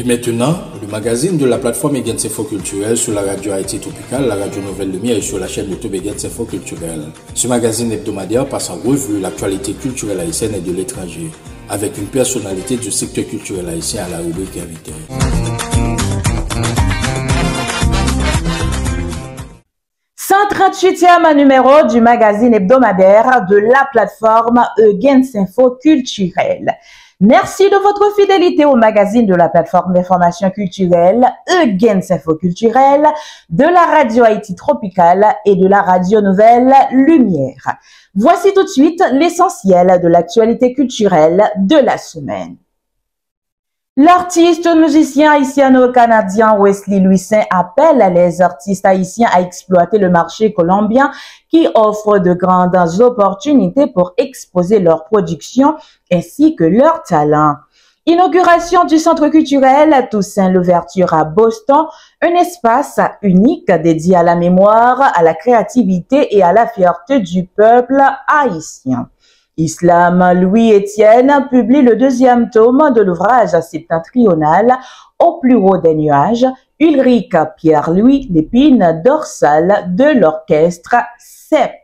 Et maintenant, le magazine de la plateforme Egens Info Culturel sur la radio Haïti Tropicale, la radio Nouvelle Lumière et sur la chaîne YouTube Egens Info Culturel. Ce magazine hebdomadaire passe en revue l'actualité culturelle haïtienne et de l'étranger, avec une personnalité du secteur culturel haïtien à la rubrique invité. « 138e numéro du magazine hebdomadaire de la plateforme Egens Info Culturel. Merci de votre fidélité au magazine de la plateforme d'information culturelle Egens Info Culturel, de la radio Haïti Tropicale et de la radio Nouvelle Lumière. Voici tout de suite l'essentiel de l'actualité culturelle de la semaine. L'artiste musicien haïtiano-canadien Wesley Louisin appelle les artistes haïtiens à exploiter le marché colombien qui offre de grandes opportunités pour exposer leur production ainsi que leur talent. Inauguration du centre culturel Toussaint Louverture à Boston, un espace unique dédié à la mémoire, à la créativité et à la fierté du peuple haïtien. Islam Louis-Étienne publie le 2e tome de l'ouvrage septentrional Au plus haut des nuages, Ulrich Pierre-Louis, l'épine dorsale de l'orchestre Sept.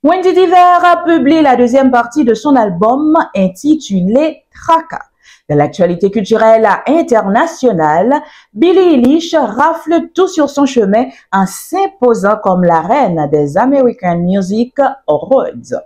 Wendy Diver publie la 2e partie de son album intitulé Tracas. De l'actualité culturelle internationale, Billie Eilish rafle tout sur son chemin en s'imposant comme la reine des American Music Awards.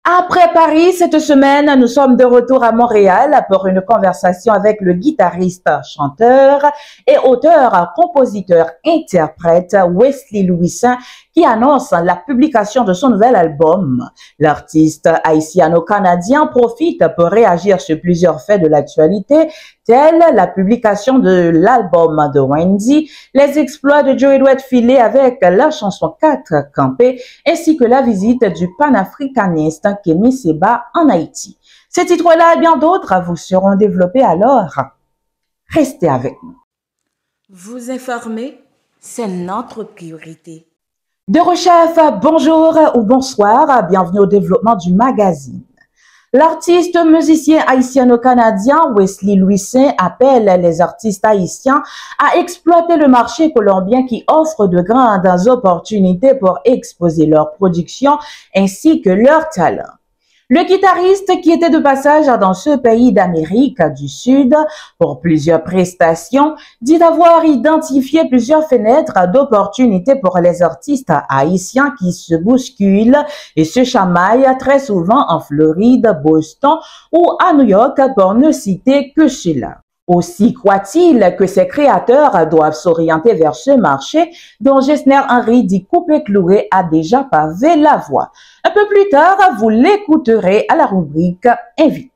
Après Paris, cette semaine, nous sommes de retour à Montréal pour une conversation avec le guitariste, chanteur et auteur, compositeur, interprète Wesley Louisin qui annonce la publication de son nouvel album. L'artiste haïtiano-canadien profite pour réagir sur plusieurs faits de l'actualité, tels la publication de l'album de Wendy, les exploits de Joey Douette-Filé avec la chanson 4 Campé, ainsi que la visite du panafricaniste Kémy Séba en Haïti. Ces titres-là et bien d'autres vous seront développés alors. Restez avec nous. Vous informer, c'est notre priorité. De Rechef, bonjour ou bonsoir, bienvenue au développement du magazine. L'artiste musicien haïtiano-canadien Wesley Louisin appelle les artistes haïtiens à exploiter le marché colombien qui offre de grandes opportunités pour exposer leur production ainsi que leur talent. Le guitariste qui était de passage dans ce pays d'Amérique du Sud pour plusieurs prestations dit avoir identifié plusieurs fenêtres d'opportunités pour les artistes haïtiens qui se bousculent et se chamaillent très souvent en Floride, Boston ou à New York pour ne citer que cela. Aussi croit-il que ces créateurs doivent s'orienter vers ce marché dont Gessner Henry dit coupé-cloué a déjà pavé la voie. Un peu plus tard, vous l'écouterez à la rubrique Invité.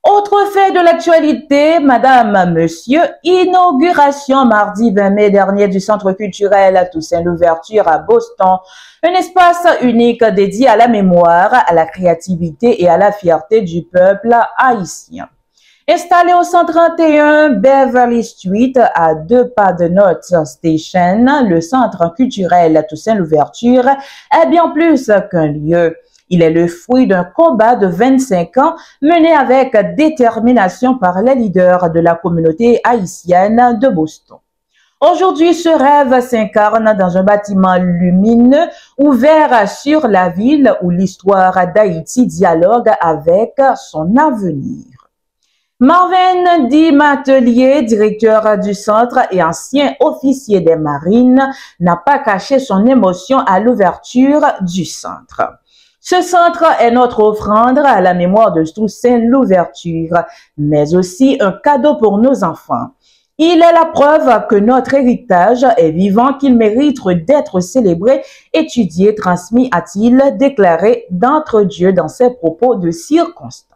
Autre fait de l'actualité, Madame, Monsieur, inauguration mardi 20 mai dernier du centre culturel Toussaint Louverture à Boston, un espace unique dédié à la mémoire, à la créativité et à la fierté du peuple haïtien. Installé au 131 Beverly Street, à 2 pas de notre station, le centre culturel Toussaint Louverture est bien plus qu'un lieu. Il est le fruit d'un combat de 25 ans mené avec détermination par les leaders de la communauté haïtienne de Boston. Aujourd'hui, ce rêve s'incarne dans un bâtiment lumineux ouvert sur la ville où l'histoire d'Haïti dialogue avec son avenir. Marvin Di Matelier, directeur du centre et ancien officier des marines, n'a pas caché son émotion à l'ouverture du centre. Ce centre est notre offrande à la mémoire de Toussaint Louverture, mais aussi un cadeau pour nos enfants. Il est la preuve que notre héritage est vivant, qu'il mérite d'être célébré, étudié, transmis, a-t-il déclaré d'entre Dieu dans ses propos de circonstance.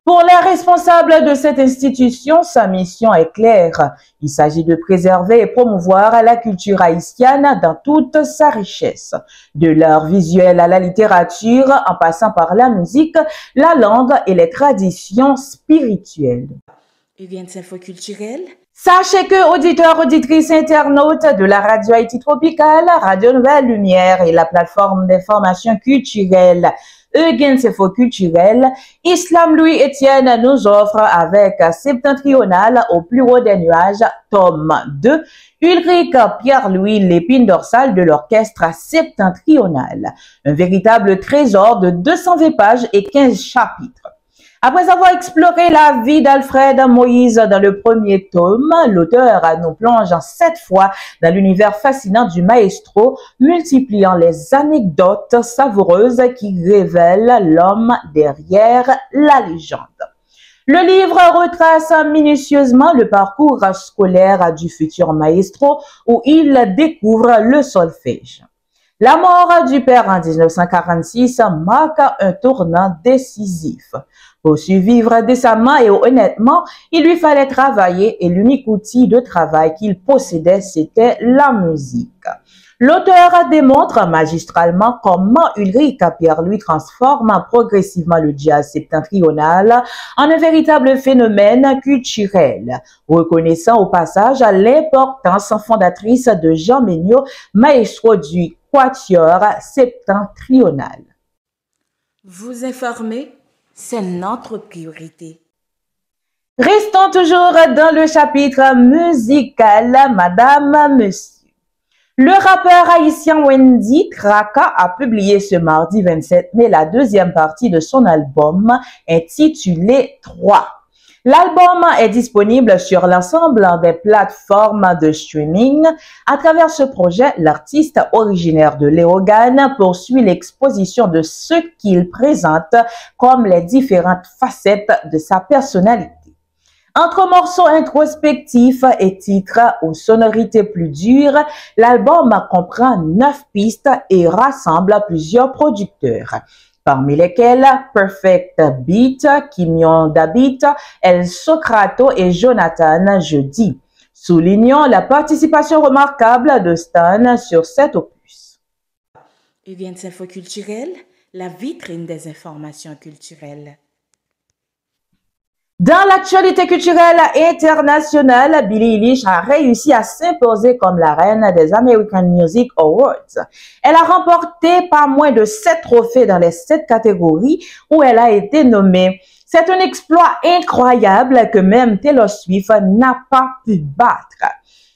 Pour les responsables de cette institution, sa mission est claire. Il s'agit de préserver et promouvoir la culture haïtienne dans toute sa richesse. De l'art visuel à la littérature, en passant par la musique, la langue et les traditions spirituelles. Egens Info Culturel. Sachez que auditeurs, auditrices, internautes de la radio Haïti Tropicale, Radio Nouvelle Lumière et la plateforme d'information culturelle Eugen Info Culturel, Islam Louis Etienne nous offre avec Septentrional au plus haut des nuages, tome 2, Ulrich Pierre-Louis l'épine dorsale de l'orchestre Septentrional. Un véritable trésor de 220 pages et 15 chapitres. Après avoir exploré la vie d'Alfred Moïse dans le premier tome, l'auteur nous plonge 7 fois dans l'univers fascinant du maestro, multipliant les anecdotes savoureuses qui révèlent l'homme derrière la légende. Le livre retrace minutieusement le parcours scolaire du futur maestro où il découvre le solfège. La mort du père en 1946 marque un tournant décisif. Pour survivre décemment et honnêtement, il lui fallait travailler et l'unique outil de travail qu'il possédait, c'était la musique. L'auteur démontre magistralement comment Ulrich Pierre-Louis transforme progressivement le jazz septentrional en un véritable phénomène culturel, reconnaissant au passage l'importance fondatrice de Jean Méniot, maestro du quatuor septentrional. Vous informer, c'est notre priorité. Restons toujours dans le chapitre musical, Madame, Monsieur. Le rappeur haïtien Wendy Kraka a publié ce mardi 27 mai la deuxième partie de son album intitulé 3. L'album est disponible sur l'ensemble des plateformes de streaming. À travers ce projet, l'artiste originaire de Léogane poursuit l'exposition de ce qu'il présente comme les différentes facettes de sa personnalité. Entre morceaux introspectifs et titres aux sonorités plus dures, l'album comprend 9 pistes et rassemble plusieurs producteurs, parmi lesquels Perfect Beat, Kimion Dabit, El Socrato et Jonathan Jeudi. Soulignons la participation remarquable de Stan sur cet opus. Evian Info Culturel, la vitrine des informations culturelles. Dans l'actualité culturelle internationale, Billie Eilish a réussi à s'imposer comme la reine des American Music Awards. Elle a remporté pas moins de 7 trophées dans les 7 catégories où elle a été nommée. C'est un exploit incroyable que même Taylor Swift n'a pas pu battre.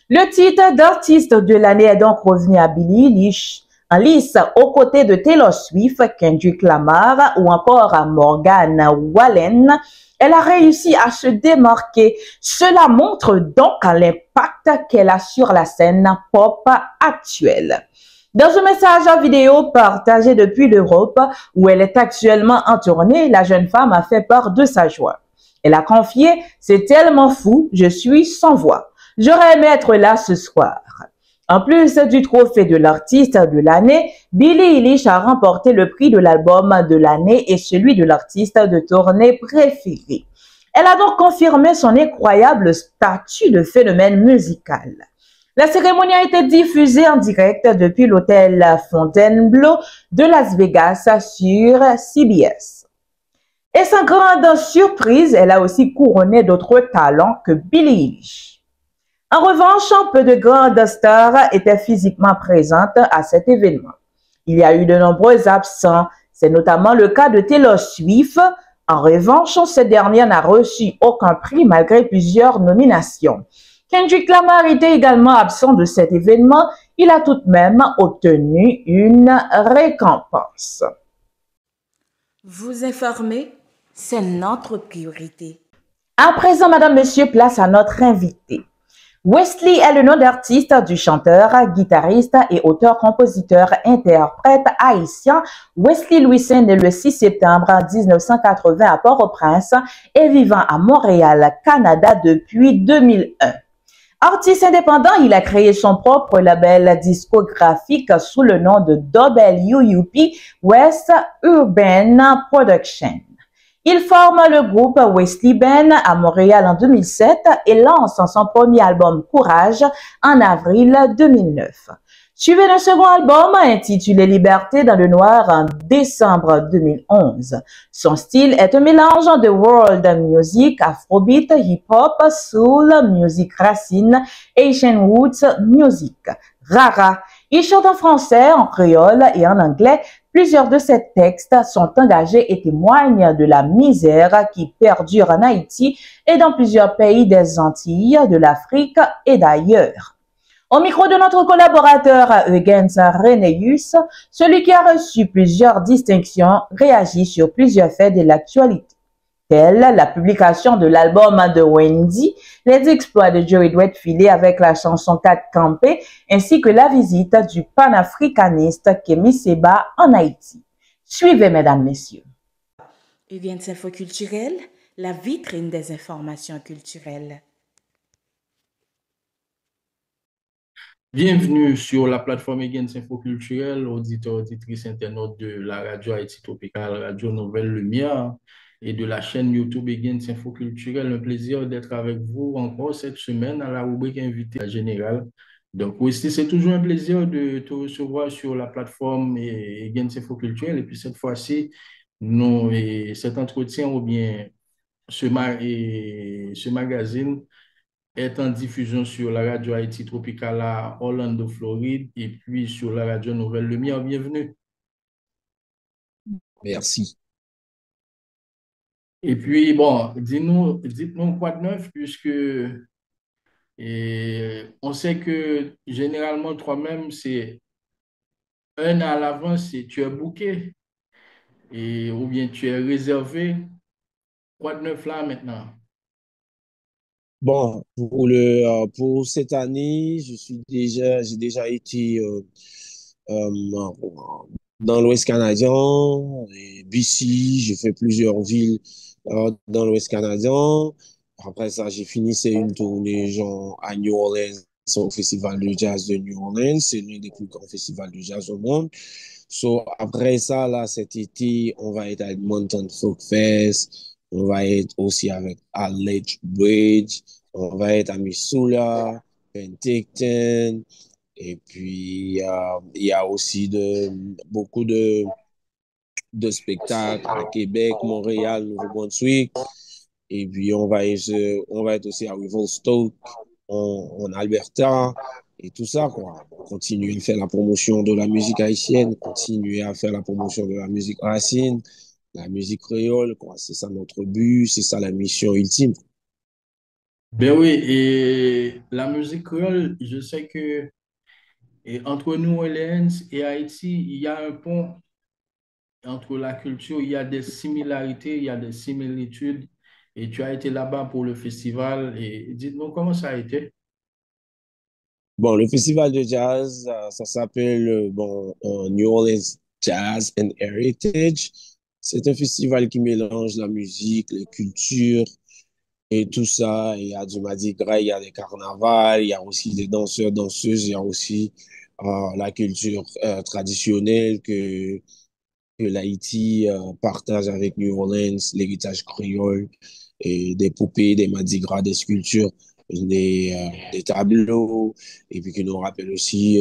Le titre d'artiste de l'année est donc revenu à Billie Eilish, en lice aux côtés de Taylor Swift, Kendrick Lamar ou encore à Morgan Wallen. Elle a réussi à se démarquer. Cela montre donc l'impact qu'elle a sur la scène pop actuelle. Dans un message vidéo partagé depuis l'Europe, où elle est actuellement en tournée, la jeune femme a fait part de sa joie. Elle a confié « C'est tellement fou, je suis sans voix. J'aurais aimé être là ce soir. » En plus du trophée de l'artiste de l'année, Billie Eilish a remporté le prix de l'album de l'année et celui de l'artiste de tournée préféré. Elle a donc confirmé son incroyable statut de phénomène musical. La cérémonie a été diffusée en direct depuis l'hôtel Fontainebleau de Las Vegas sur CBS. Et sans grande surprise, elle a aussi couronné d'autres talents que Billie Eilish. En revanche, peu de grandes stars étaient physiquement présentes à cet événement. Il y a eu de nombreux absents. C'est notamment le cas de Taylor Swift. En revanche, cette dernière n'a reçu aucun prix malgré plusieurs nominations. Kendrick Lamar était également absent de cet événement. Il a tout de même obtenu une récompense. Vous informer, c'est notre priorité. À présent, Madame, Monsieur, place à notre invité. Wesley est le nom d'artiste du chanteur, guitariste et auteur-compositeur-interprète haïtien Wesley Louisin, né le 6 septembre 1980 à Port-au-Prince et vivant à Montréal, Canada depuis 2001. Artiste indépendant, il a créé son propre label discographique sous le nom de WUP West Urban Production. Il forme le groupe Wesley Band à Montréal en 2007 et lance son premier album Courage en avril 2009. Suivi d'un second album intitulé Liberté dans le Noir en décembre 2011. Son style est un mélange de world music, afrobeat, hip-hop, soul, musique racine, Asian roots music. Rara, Il chante en français, en créole et en anglais. Plusieurs de ses textes sont engagés et témoignent de la misère qui perdure en Haïti et dans plusieurs pays des Antilles, de l'Afrique et d'ailleurs. Au micro de notre collaborateur Eugens Renéus, celui qui a reçu plusieurs distinctions réagit sur plusieurs faits de l'actualité, tels la publication de l'album de Wendy, les exploits de Joey Dwight avec la chanson 4 Campé, ainsi que la visite du panafricaniste Kémy Séba en Haïti. Suivez, mesdames, messieurs. Evian Info Culturel, la vitrine des informations culturelles. Bienvenue sur la plateforme Egens Info Culturel, auditeurs, auditrices, internautes de la radio Haïti Tropicale, Radio Nouvelle Lumière et de la chaîne YouTube Egens Info Culturel. Un plaisir d'être avec vous encore cette semaine à la rubrique invité générale. Donc, aussi, c'est toujours un plaisir de te recevoir sur la plateforme Egens Info Culturel. Et puis, cette fois-ci, cet entretien ou bien ce magazine est en diffusion sur la radio Haïti Tropicale à Orlando, Floride, et puis sur la radio Nouvelle Lumière. Bienvenue. Merci. Et puis, bon, dites-nous quoi de neuf, puisque on sait que généralement, toi-même, c'est un an à l'avance, tu es booké, ou bien tu es réservé. Quoi de neuf là maintenant? Bon, pour cette année, j'ai déjà été euh, dans l'Ouest canadien, et BC, j'ai fait plusieurs villes dans l'Ouest canadien. Après ça, j'ai fini, c'est une tournée genre à New Orleans, au Festival de Jazz de New Orleans. C'est l'un des plus grands festivals de jazz au monde. So, après ça, là, cet été, on va être à Edmonton Folk Fest. On va être aussi à Lethbridge Bridge. On va être à Missoula, Penticton. Et puis, il y a aussi beaucoup de spectacles à Québec, Montréal, Nouveau-Brunswick. Et puis, on va être aussi à Revelstoke, en Alberta, et tout ça, quoi. Continuer à faire la promotion de la musique haïtienne, continuer à faire la promotion de la musique racine, la musique créole, quoi. C'est ça notre but, c'est ça la mission ultime. Ben oui, et la musique créole, je sais que entre New Orleans et Haïti, il y a un pont entre la culture, il y a des similarités, il y a des similitudes. Et tu as été là-bas pour le festival. Et dites-nous comment ça a été. Bon, le festival de jazz, ça s'appelle New Orleans Jazz and Heritage. C'est un festival qui mélange la musique, les cultures et tout ça. Il y a du Mardi Gras, il y a des carnavals, il y a aussi des danseurs, danseuses, il y a aussi la culture traditionnelle que l'Haïti partage avec New Orleans, l'héritage créole, et des poupées, des Mardi Gras, des sculptures, des tableaux, et puis qui nous rappelle aussi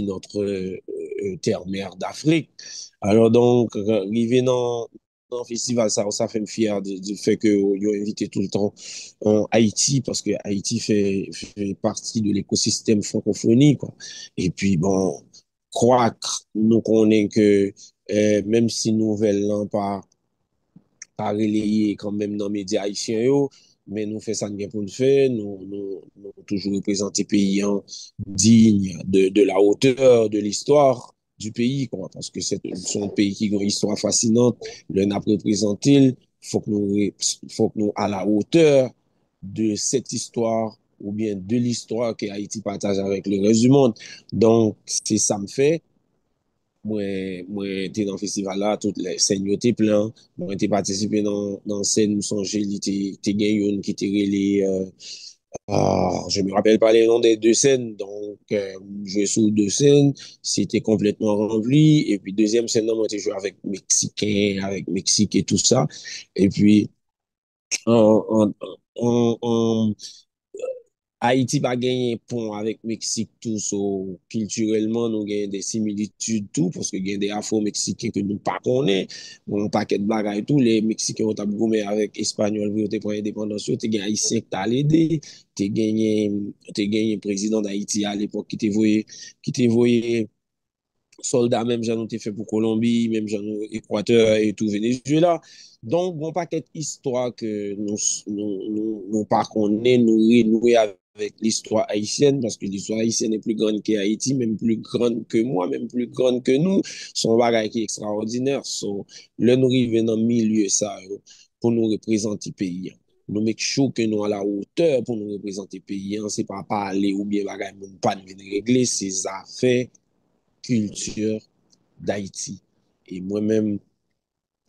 notre terre-mère d'Afrique. Alors donc, arriver dans le festival, ça fait me fier du fait que vous invité tout le temps en Haïti, parce que Haïti fait partie de l'écosystème francophonie, quoi. Et puis, bon, croire, nous connaissons que même si nous ne voulons pas relayer quand même dans les médias haïtiens, yo, mais nous faisons ça bien pour nous faire, nous toujours représenter pays digne de la hauteur de l'histoire du pays, quoi, parce que c'est un pays qui a une histoire fascinante, le n'a représenté, faut que nous à la hauteur de cette histoire ou bien de l'histoire que Haïti partage avec le reste du monde. Donc, c'est ça me fait. Moi, t'es dans le festival là, toutes les scènes étaient pleines. Moi, t'es participé dans scène, nous songe, t'es gagné une qui t'est relé. Je me rappelle pas les noms des deux scènes, donc je sur deux scènes, c'était complètement rempli. Et puis deuxième scène, moi, j'ai joué avec Mexicains, avec Mexique et tout ça. Et puis en, en, en, Haïti pas gagné pont avec Mexique tout, so, culturellement nous gagnons des similitudes tout, parce que gagne des Afro-Mexicains que nous pas connaît, bon paquet de bagages tout, les Mexicains ont gommé avec Espagnol pour l'indépendance, tu gagné Haïtien qui t'a aidé, tu gagné président d'Haïti à l'époque qui t'est voyé soldats, même j'en ai fait pour Colombie, même j'en ai Équateur et tout Venezuela. Donc, bon paquet d'histoires que nous pas connaît, nous renouer avec l'histoire haïtienne, parce que l'histoire haïtienne est plus grande que Haïti, même plus grande que moi, même plus grande que nous. Son bagage qui est extraordinaire. So, là, nous arrivons dans le milieu, ça, pour nous représenter le pays. Nous make sure que nous à la hauteur pour nous représenter le pays. C'est pas parler ou bien bagage, pas de venir régler ces affaires culture d'Haïti. Et moi-même,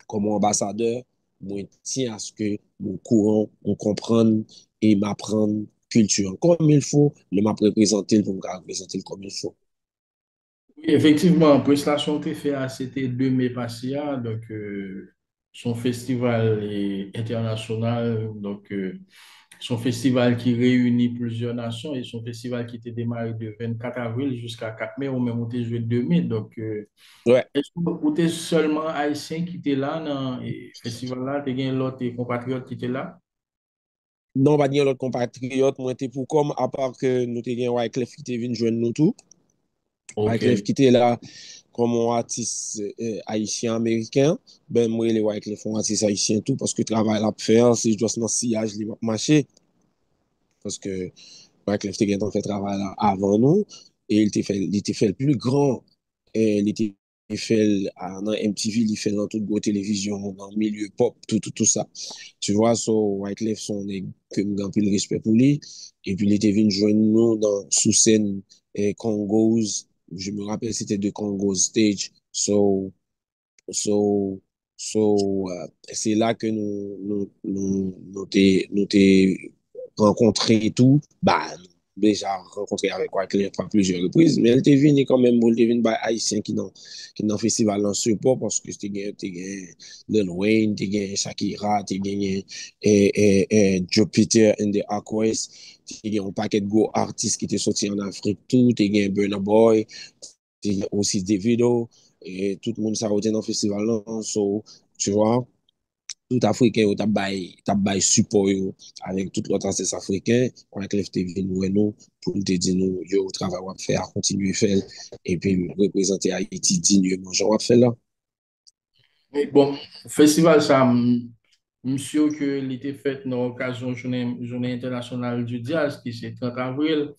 comme ambassadeur, moi, tiens à ce que mon courant, on comprenne et m'apprendre culture comme il faut, le m'a représenter pour me représenter comme il faut. Oui, effectivement, prestation te fait, c'était 2 mai passé, donc son festival est international, donc son festival qui réunit plusieurs nations et son festival qui était démarré de 24 avril jusqu'à 4 mai, ou même on était joué 2 mai. Donc, Ouais. est-ce que vous êtes seulement haïtien qui était là dans le festival-là, tu as l'autre compatriote qui était là? Non, pas bien l'autre compatriote, moi, t'es pour comme, à part que nous t'es Wyclef qui t'est venu joindre nous tout. Ok. Wyclef qui était là comme un artiste haïtien-américain. Ben, moi, les Wyclef sont artistes haïtiens tout, parce que le travail à faire, c'est juste dans le sillage, les marché. Parce que Wyclef t'es fait travail là avant nous, et il était fait le plus grand. Et il était fait dans MTV, il fait dans toute grosse télévision, dans le milieu pop, tout ça. Tu vois, so Wyclef, son que nous avons le respect pour lui. Et puis, il était venu joindre nous sous scène Congos. Je me rappelle, c'était de Congos Stage. So, c'est là que nous t'es rencontré et tout. Bah, déjà rencontré avec Wyclef à plusieurs reprises, mais elle était venue quand même, elle était venue par Haïtien qui dans festival en support parce que t'es gagné Lil Wayne, t'es gagné Shakira, t'es gagné Jupiter and the Aquas, t'es gagné un paquet de gros artistes qui étaient sortis en Afrique tout, t'es gagné Burna Boy, t'es gagné aussi Davido, et tout le monde s'est retenu dans le festival là, so, tu vois, tout Africain yo t'a bay support yo avec tout l'autre artiste africain on a te venu nous pour te dire nous yo travail on faire continuer faire et puis représenter Haïti dignement genre on faire là. Mais bon, festival ça, monsieur que l'été fait dans l'occasion journée internationale du jazz qui c'est 30 avril.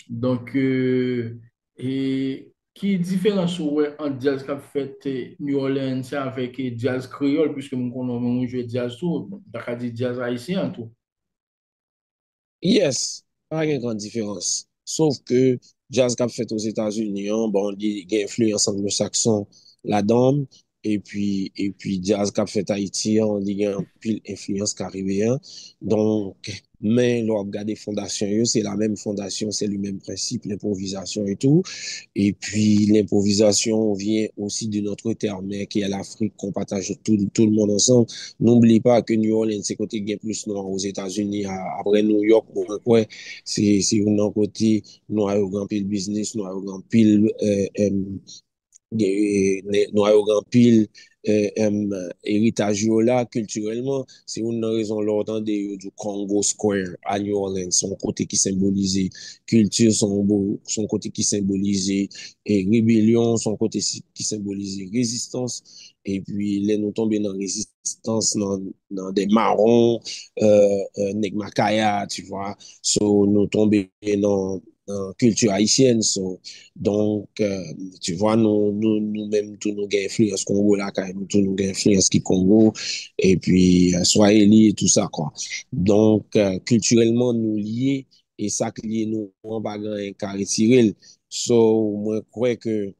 Donc, et qui différence ouais, entre jazz qu'a fait New Orleans avec jazz créole, puisque nous connaissons jouer jazz tout, t'as dit jazz haïtien tout. Yes, pas une grande différence. Sauf que jazz qu'a fait aux États-Unis, hein, bon, il y a influence anglo-saxon là-dedans, et puis jazz qu'a fait Haïti, hein, il y a une pile influence caribéen. Donc, mais là, regarder fondation, c'est la même fondation, c'est le même principe, l'improvisation et tout. Et puis, l'improvisation vient aussi de notre terme, qui est l'Afrique, qu'on partage tout le monde ensemble. N'oublie pas que New Orleans, c'est côté bien plus noir aux États-Unis, après New York, bon, ouais, c'est un côté noir au grand pile business, noir au grand pile nou a yo gran pil héritage yo là culturellement c'est une raison l'ordre de du Congo Square à New Orleans son côté qui symbolise culture son côté qui symbolise rébellion son côté qui symbolise résistance et puis là nous tombons dans résistance dans des marrons nèg Makaya tu vois so nous tombons dans culture haïtienne. So, donc, tu vois, nous-mêmes, tous nous avons influence Congo là, quand même, tous nous avons influence qui Congo, et puis Swahili et tout ça, quoi. Donc, culturellement, nous liés, et ça qui lie nous en bagarre qu'à retirer. So, moi, crois que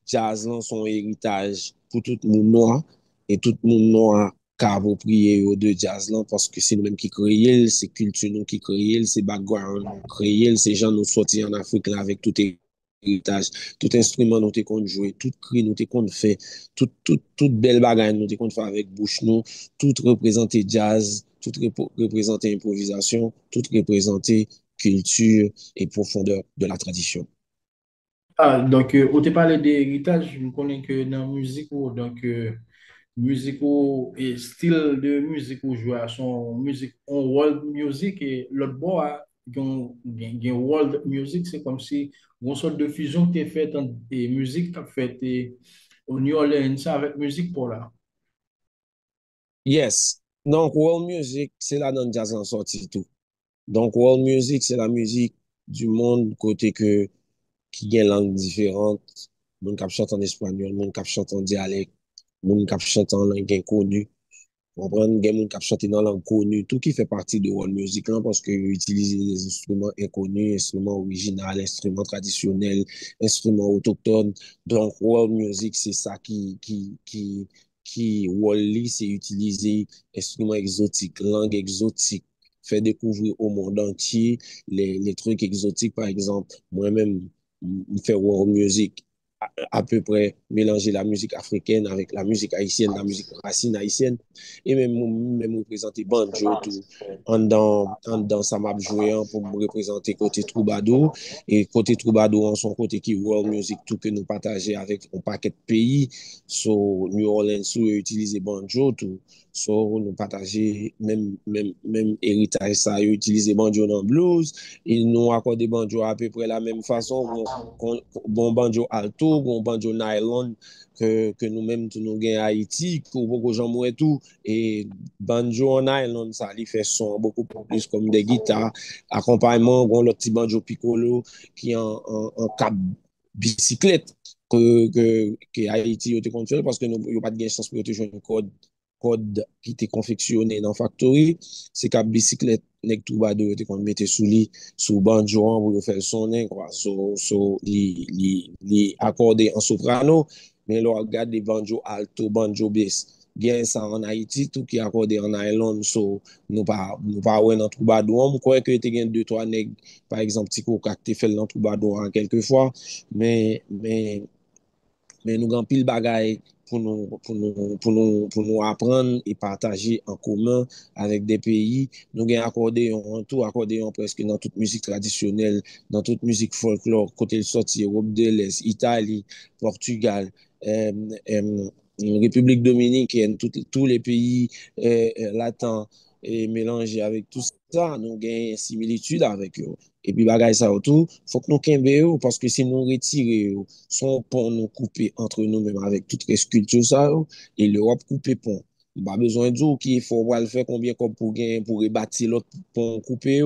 jazz là, son héritage pour tout le monde noir, et tout le monde noir qu'a approprié de jazz là, parce que c'est nous-mêmes qui créons, c'est culture nous qui créons, c'est background nous créons, c'est gens nous sortis en Afrique là avec tout héritage, tout instrument nous te qu'on jouer, tout cri nous te qu'on fait, toute belle bagaille nous te qu'on fait avec bouche nous, tout représenter jazz, tout représenter improvisation, tout représenter culture et profondeur de la tradition. Ah, donc, on te parlé d'héritage, je connais que dans la musique, donc, musique et style de musique ou jouer son musique en world music et l'autre bois world music c'est comme si une sorte de fusion qui est faite entre et musique qui a fait au New Orleans avec musique pour là. Yes. Donc, world music, c'est là dans le jazz en sorti tout. Donc, world music, c'est la musique du monde côté que qui a une langue différente. Moun kap chante en espagnol, moun kap chante en dialecte, moun kap chante en langue inconnue. Comprendre, gen moun kap chante dans langue connue, tout qui fait partie de world music là, parce que utiliser des instruments inconnus, instruments originaux, instruments traditionnels, instruments autochtones. Donc, world music, c'est ça worldly, c'est utiliser instruments exotiques, langue exotique, faire découvrir au monde entier les trucs exotiques, par exemple. Moi-même, faire world music à peu près mélanger la musique africaine avec la musique haïtienne, la musique racine haïtienne, et même représenter banjo tout. En dans ça m'a joué pour me représenter côté troubadour, et côté troubadour en son côté qui world music tout que nous partageons avec un paquet de pays, so New Orleans où utiliser banjo tout, so nous partager même héritage ça, utiliser banjo dans blues, et nous accorder banjo à peu près la même façon, bon banjo alto, bon banjo nylon que nous-mêmes nous gagnons à Haïti, pour beaucoup de gens et tout, et banjo en nylon, ça lui fait son beaucoup plus comme des guitares, accompagnement, bon, le petit banjo piccolo qui est en cap bicyclette que Haïti a fait parce que nous n'avons pas de chance pour jouer un code qui était confectionné dans factory, c'est cap bicyclette nek troubadou te kon mette sous banjo pour faire sonner quoi, li accordé en soprano, mais là regarde des banjo alto, banjo bass, gen ça en Haïti tout qui accordé en nylon, so nous pas ouais dans troubadou, on croit que te gen deux trois nèg par exemple Tico Cac te fait dans troubadou quelquefois, mais nous avons pile bagaille pour nous apprendre et partager en commun avec des pays. Nous avons accordéon presque dans toute musique traditionnelle, dans toute musique folklore, côté le sorti Europe de l'Est, Italie, Portugal, euh, euh, République dominicaine, tous les pays latins et mélangés avec tout ça, nous avons une similitude avec eux. Et puis, bagay ça autour, faut que nous kembe parce que si nous retirons, son pont nous couper entre nous-mêmes avec toute les culture ça, et l'Europe couper pont. Pas besoin de dire qu'il faut le faire combien comme pour gagner, pour rebâtir l'autre pont coupé.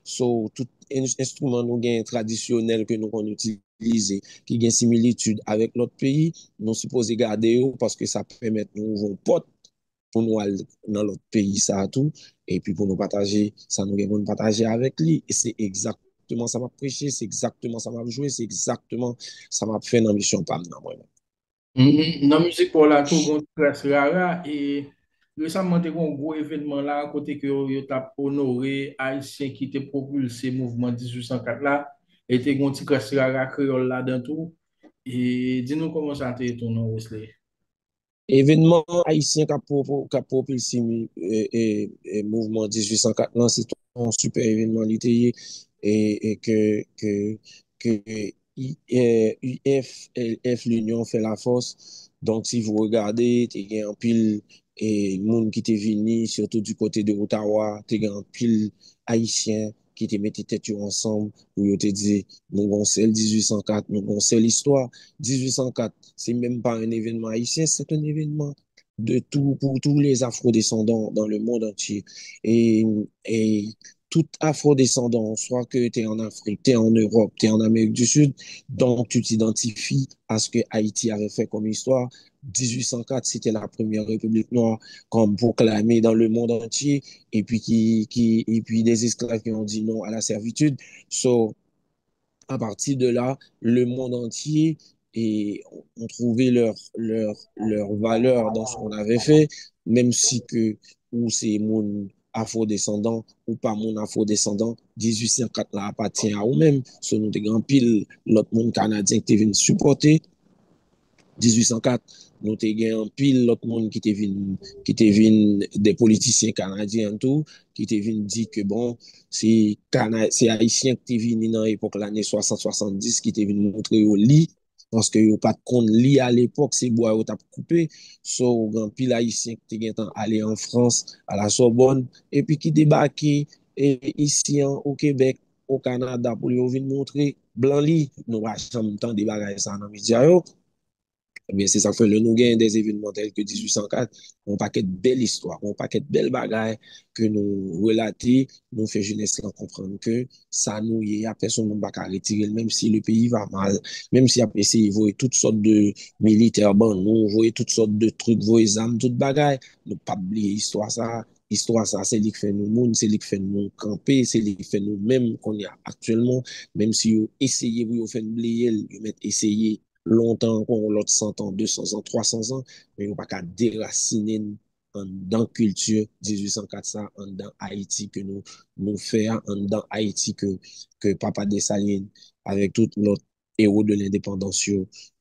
So, tout instrument nous gain traditionnel que nous on utilise, qui gain similitude avec l'autre pays, nous supposons garder parce que ça permet nous ouvrir porte pour nous aller dans l'autre pays, ça tout, et puis pour nous partager, ça nous pour nous partager avec lui. Et c'est exactement ça m'a prêché, c'est exactement ça m'a joué, c'est exactement ça m'a fait dans mission PAM dans moi. Dans la musique pour la tout, on classe rara et récemment, il y a un gros événement là, côté que yo t'a honoré Haïtien qui était propulsé mouvement 1804 là, et il y a un petit classe rara créole là dans tout. Et dis-nous comment ça a été ton nom, Wesley. Événement haïtien qui a propulsé mouvement 1804, là, c'est un super événement littéraire et que UF, l'Union fait la force. Donc, si vous regardez, il y a un pile et monde qui était venu, surtout du côté de Ottawa, il y a un pile haïtien qui te mettait tête ensemble pour te dire, nous avons celle 1804, nous avons celle histoire. 1804, c'est même pas un événement haïtien, c'est un événement de tout, pour tous les afrodescendants dans le monde entier. Et, et tout afrodescendant, soit que tu es en Afrique, tu es en Europe, tu es en Amérique du Sud, donc tu t'identifies à ce que Haïti avait fait comme histoire. 1804, c'était la première république noire comme proclamée dans le monde entier, et puis des esclaves qui ont dit non à la servitude. So, à partir de là, le monde entier et ont trouvé leur valeur dans ce qu'on avait fait, même si que ou c'est monde afro-descendant ou pas mon afro-descendant, 1804 là appartient à ou-même. So nous te grand pile l'autre monde canadien qui te venu supporter. 1804, nous te gen en pile l'autre monde qui te vin des politiciens canadiens tout, qui te vin dit que bon, c'est haïtien qui te vin dans l'époque l'année 60-70 qui te vin montrer au lit parce que yo pas de compte lit à l'époque, c'est bois yo t'a coupé. So grand pile haïtien qui te gen aller en France à la Sorbonne et puis qui débarqué ici au Québec, au Canada pour yo vin montrer blanc lit, nous va jamais temps de bagages ça dans média yo. Eh bien, c'est ça que fait le nous gain des événements tels que 1804, un paquet de belles histoires, un paquet de belles bagailles que nous relatons, nous fait jeunesse là comprendre que ça nous y a personne ne va retirer, même si le pays va mal, même si après essayé de voir toutes sortes de militaires, bon, nous voyons toutes sortes de trucs, voyons armes, toutes bagailles, nous pas oublier l'histoire ça. Histoire ça, c'est lui qui fait nous monde, c'est lui qui fait nous camper, c'est lui qui fait nous même qu'on y a actuellement, même si vous essayez, vous faites oublier, vous mettez essayer longtemps, encore l'autre 100 ans, 200 ans, 300 ans, mais on pas qu'à déraciner dans culture 1804 ça, dans Haïti que nous faisons, dans Haïti que Papa Dessalines, avec tout l'autre héros de l'indépendance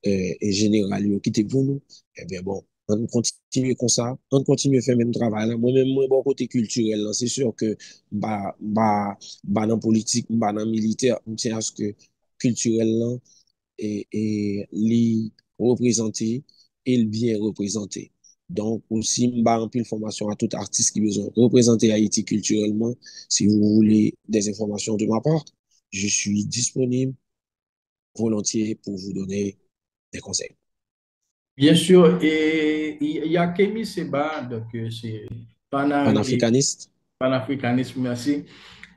et général qui était pour nous, eh bien bon, on continue comme ça, on continue à faire le même travail. Moi-même, moi, bon côté culturel, c'est sûr que dans la politique, dans le militaire, on tient à ce que culturel, là, et les représenter et le bien représenter. Donc, aussi, je en pile formation à tout artiste qui besoin de représenter Haïti culturellement. Si vous voulez des informations de ma part, je suis disponible volontiers pour vous donner des conseils. Bien sûr, et il y a Kémy Seba, donc c'est Panafricaniste. panafricanisme, merci,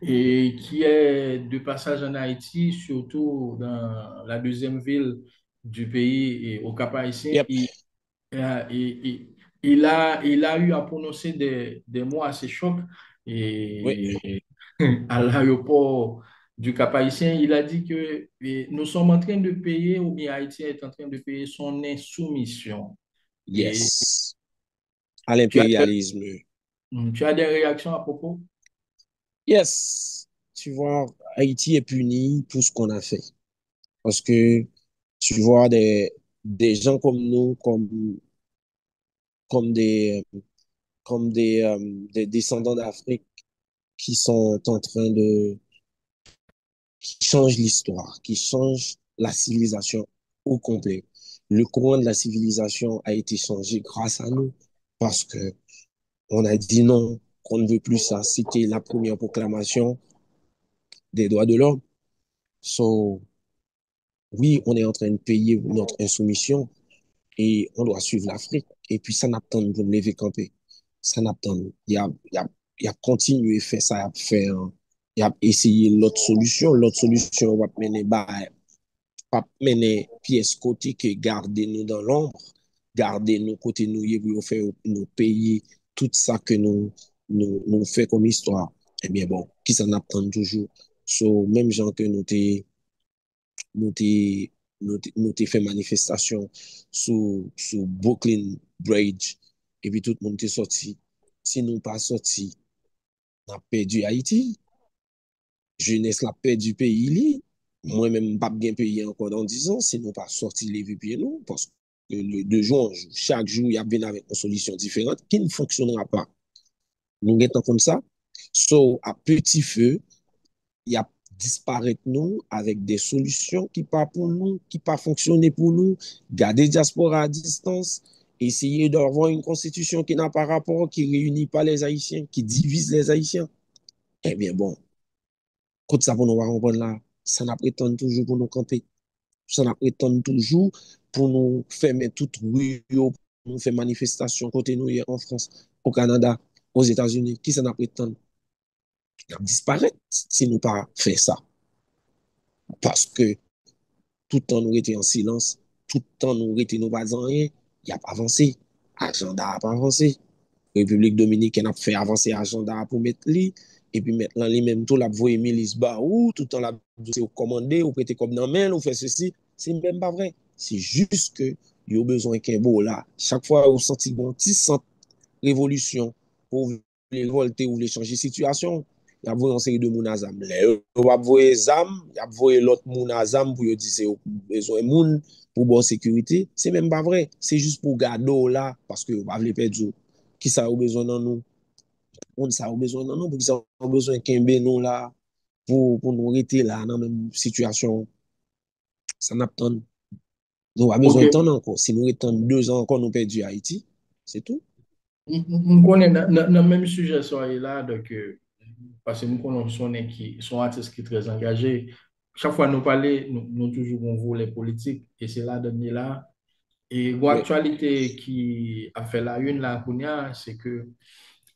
et qui est de passage en Haïti, surtout dans la deuxième ville du pays, et au Cap-Haïtien. Yep. Il a eu à prononcer des mots assez chocs Oui. et à l'aéroport du Cap-Haïtien, il a dit que nous sommes en train de payer, ou bien Haïti est en train de payer son insoumission. Et Yes. À tu as, l'impérialisme. tu as des réactions à propos? Yes. Tu vois, Haïti est puni pour ce qu'on a fait. Parce que tu vois des gens comme nous, comme des, des descendants d'Afrique qui sont en train qui changent l'histoire, qui changent la civilisation au complet. Le courant de la civilisation a été changé grâce à nous parce que on a dit non, qu'on ne veut plus ça. C'était la première proclamation des droits de l'homme. So, oui, on est en train de payer notre insoumission et on doit suivre l'Afrique. Et puis, ça n'a pas de nous lever camper. Ça n'a pas de il a continué à faire ça, il a essayé l'autre solution. L'autre solution va mener, pas mener pièce côté que garder nous dans l'ombre, garder nous côté nous, pour faire nous payer tout ça que nous fait comme histoire. Eh bien, bon, qui s'en attend toujours. So, même gens que nous t'ai nous t'ai fait manifestation sous Brooklyn Bridge et puis tout le monde est sorti. Si nous pas sorti, on a perdu Haïti. Jeunesse la perdu pays li. Moi-même, pas bien payé encore dans 10 ans si nous pas sorti les vieux pieds nous parce que de jour en jour, chaque jour, il y a bien avec une solution différente qui ne fonctionnera pas. Nous sommes comme ça. So, à petit feu, il y a disparaître nous avec des solutions qui pas pour nous, qui pas fonctionner pour nous, garder diaspora à distance, essayer d'avoir une constitution qui n'a pas rapport, qui réunit pas les Haïtiens, qui divise les Haïtiens. Eh bien bon, quand ça pour nous comprendre là, ça n'a prétend toujours pour nous camper. Ça n'a prétend toujours pour nous faire mettre toute rue, pour nous faire manifestation côté nous en France, au Canada, aux États-Unis. Qui ça n'a prétend? Il va disparaître si nous pas fait ça. Parce que tout le temps nous étions en silence, tout le temps nous étions nous pas rien, il a pas avancé. Agenda a pas avancé. République Dominicaine a fait avancer agenda pour mettre lui, et puis maintenant lui-même tout la voie milice bas ou tout le temps la commandé ou prêter comme dans main ou fait ceci, c'est même pas vrai. C'est juste que il a besoin qu'un beau là. Chaque fois vous sentez bon petit révolution pour révolter ou voulez changer situation, y a voyé une série de moun à zam. Ou a voyé zam, y a voyé l'autre moun à zam pour dire c'est besoin moun pour bonne sécurité. C'est même pas vrai. C'est juste pour garder là parce que vous pas voulu perdre. Qui ça a besoin dans nous? On ça a besoin dans nous pour qui ça a besoin kembe nous là pour nous rester là dans la même situation. Ça n'a pas de temps. Nous avons besoin de temps encore. Si nous restons 2 ans encore, nous perdons Haïti. C'est tout. On connaît dans le même sujet soirée là, donc, parce que nous connaissons qui sont artistes qui sont très engagés. Chaque fois nous parlons, nous toujours on voit les politiques, et c'est là, dernier là. Et l'actualité qui a fait la une là, c'est que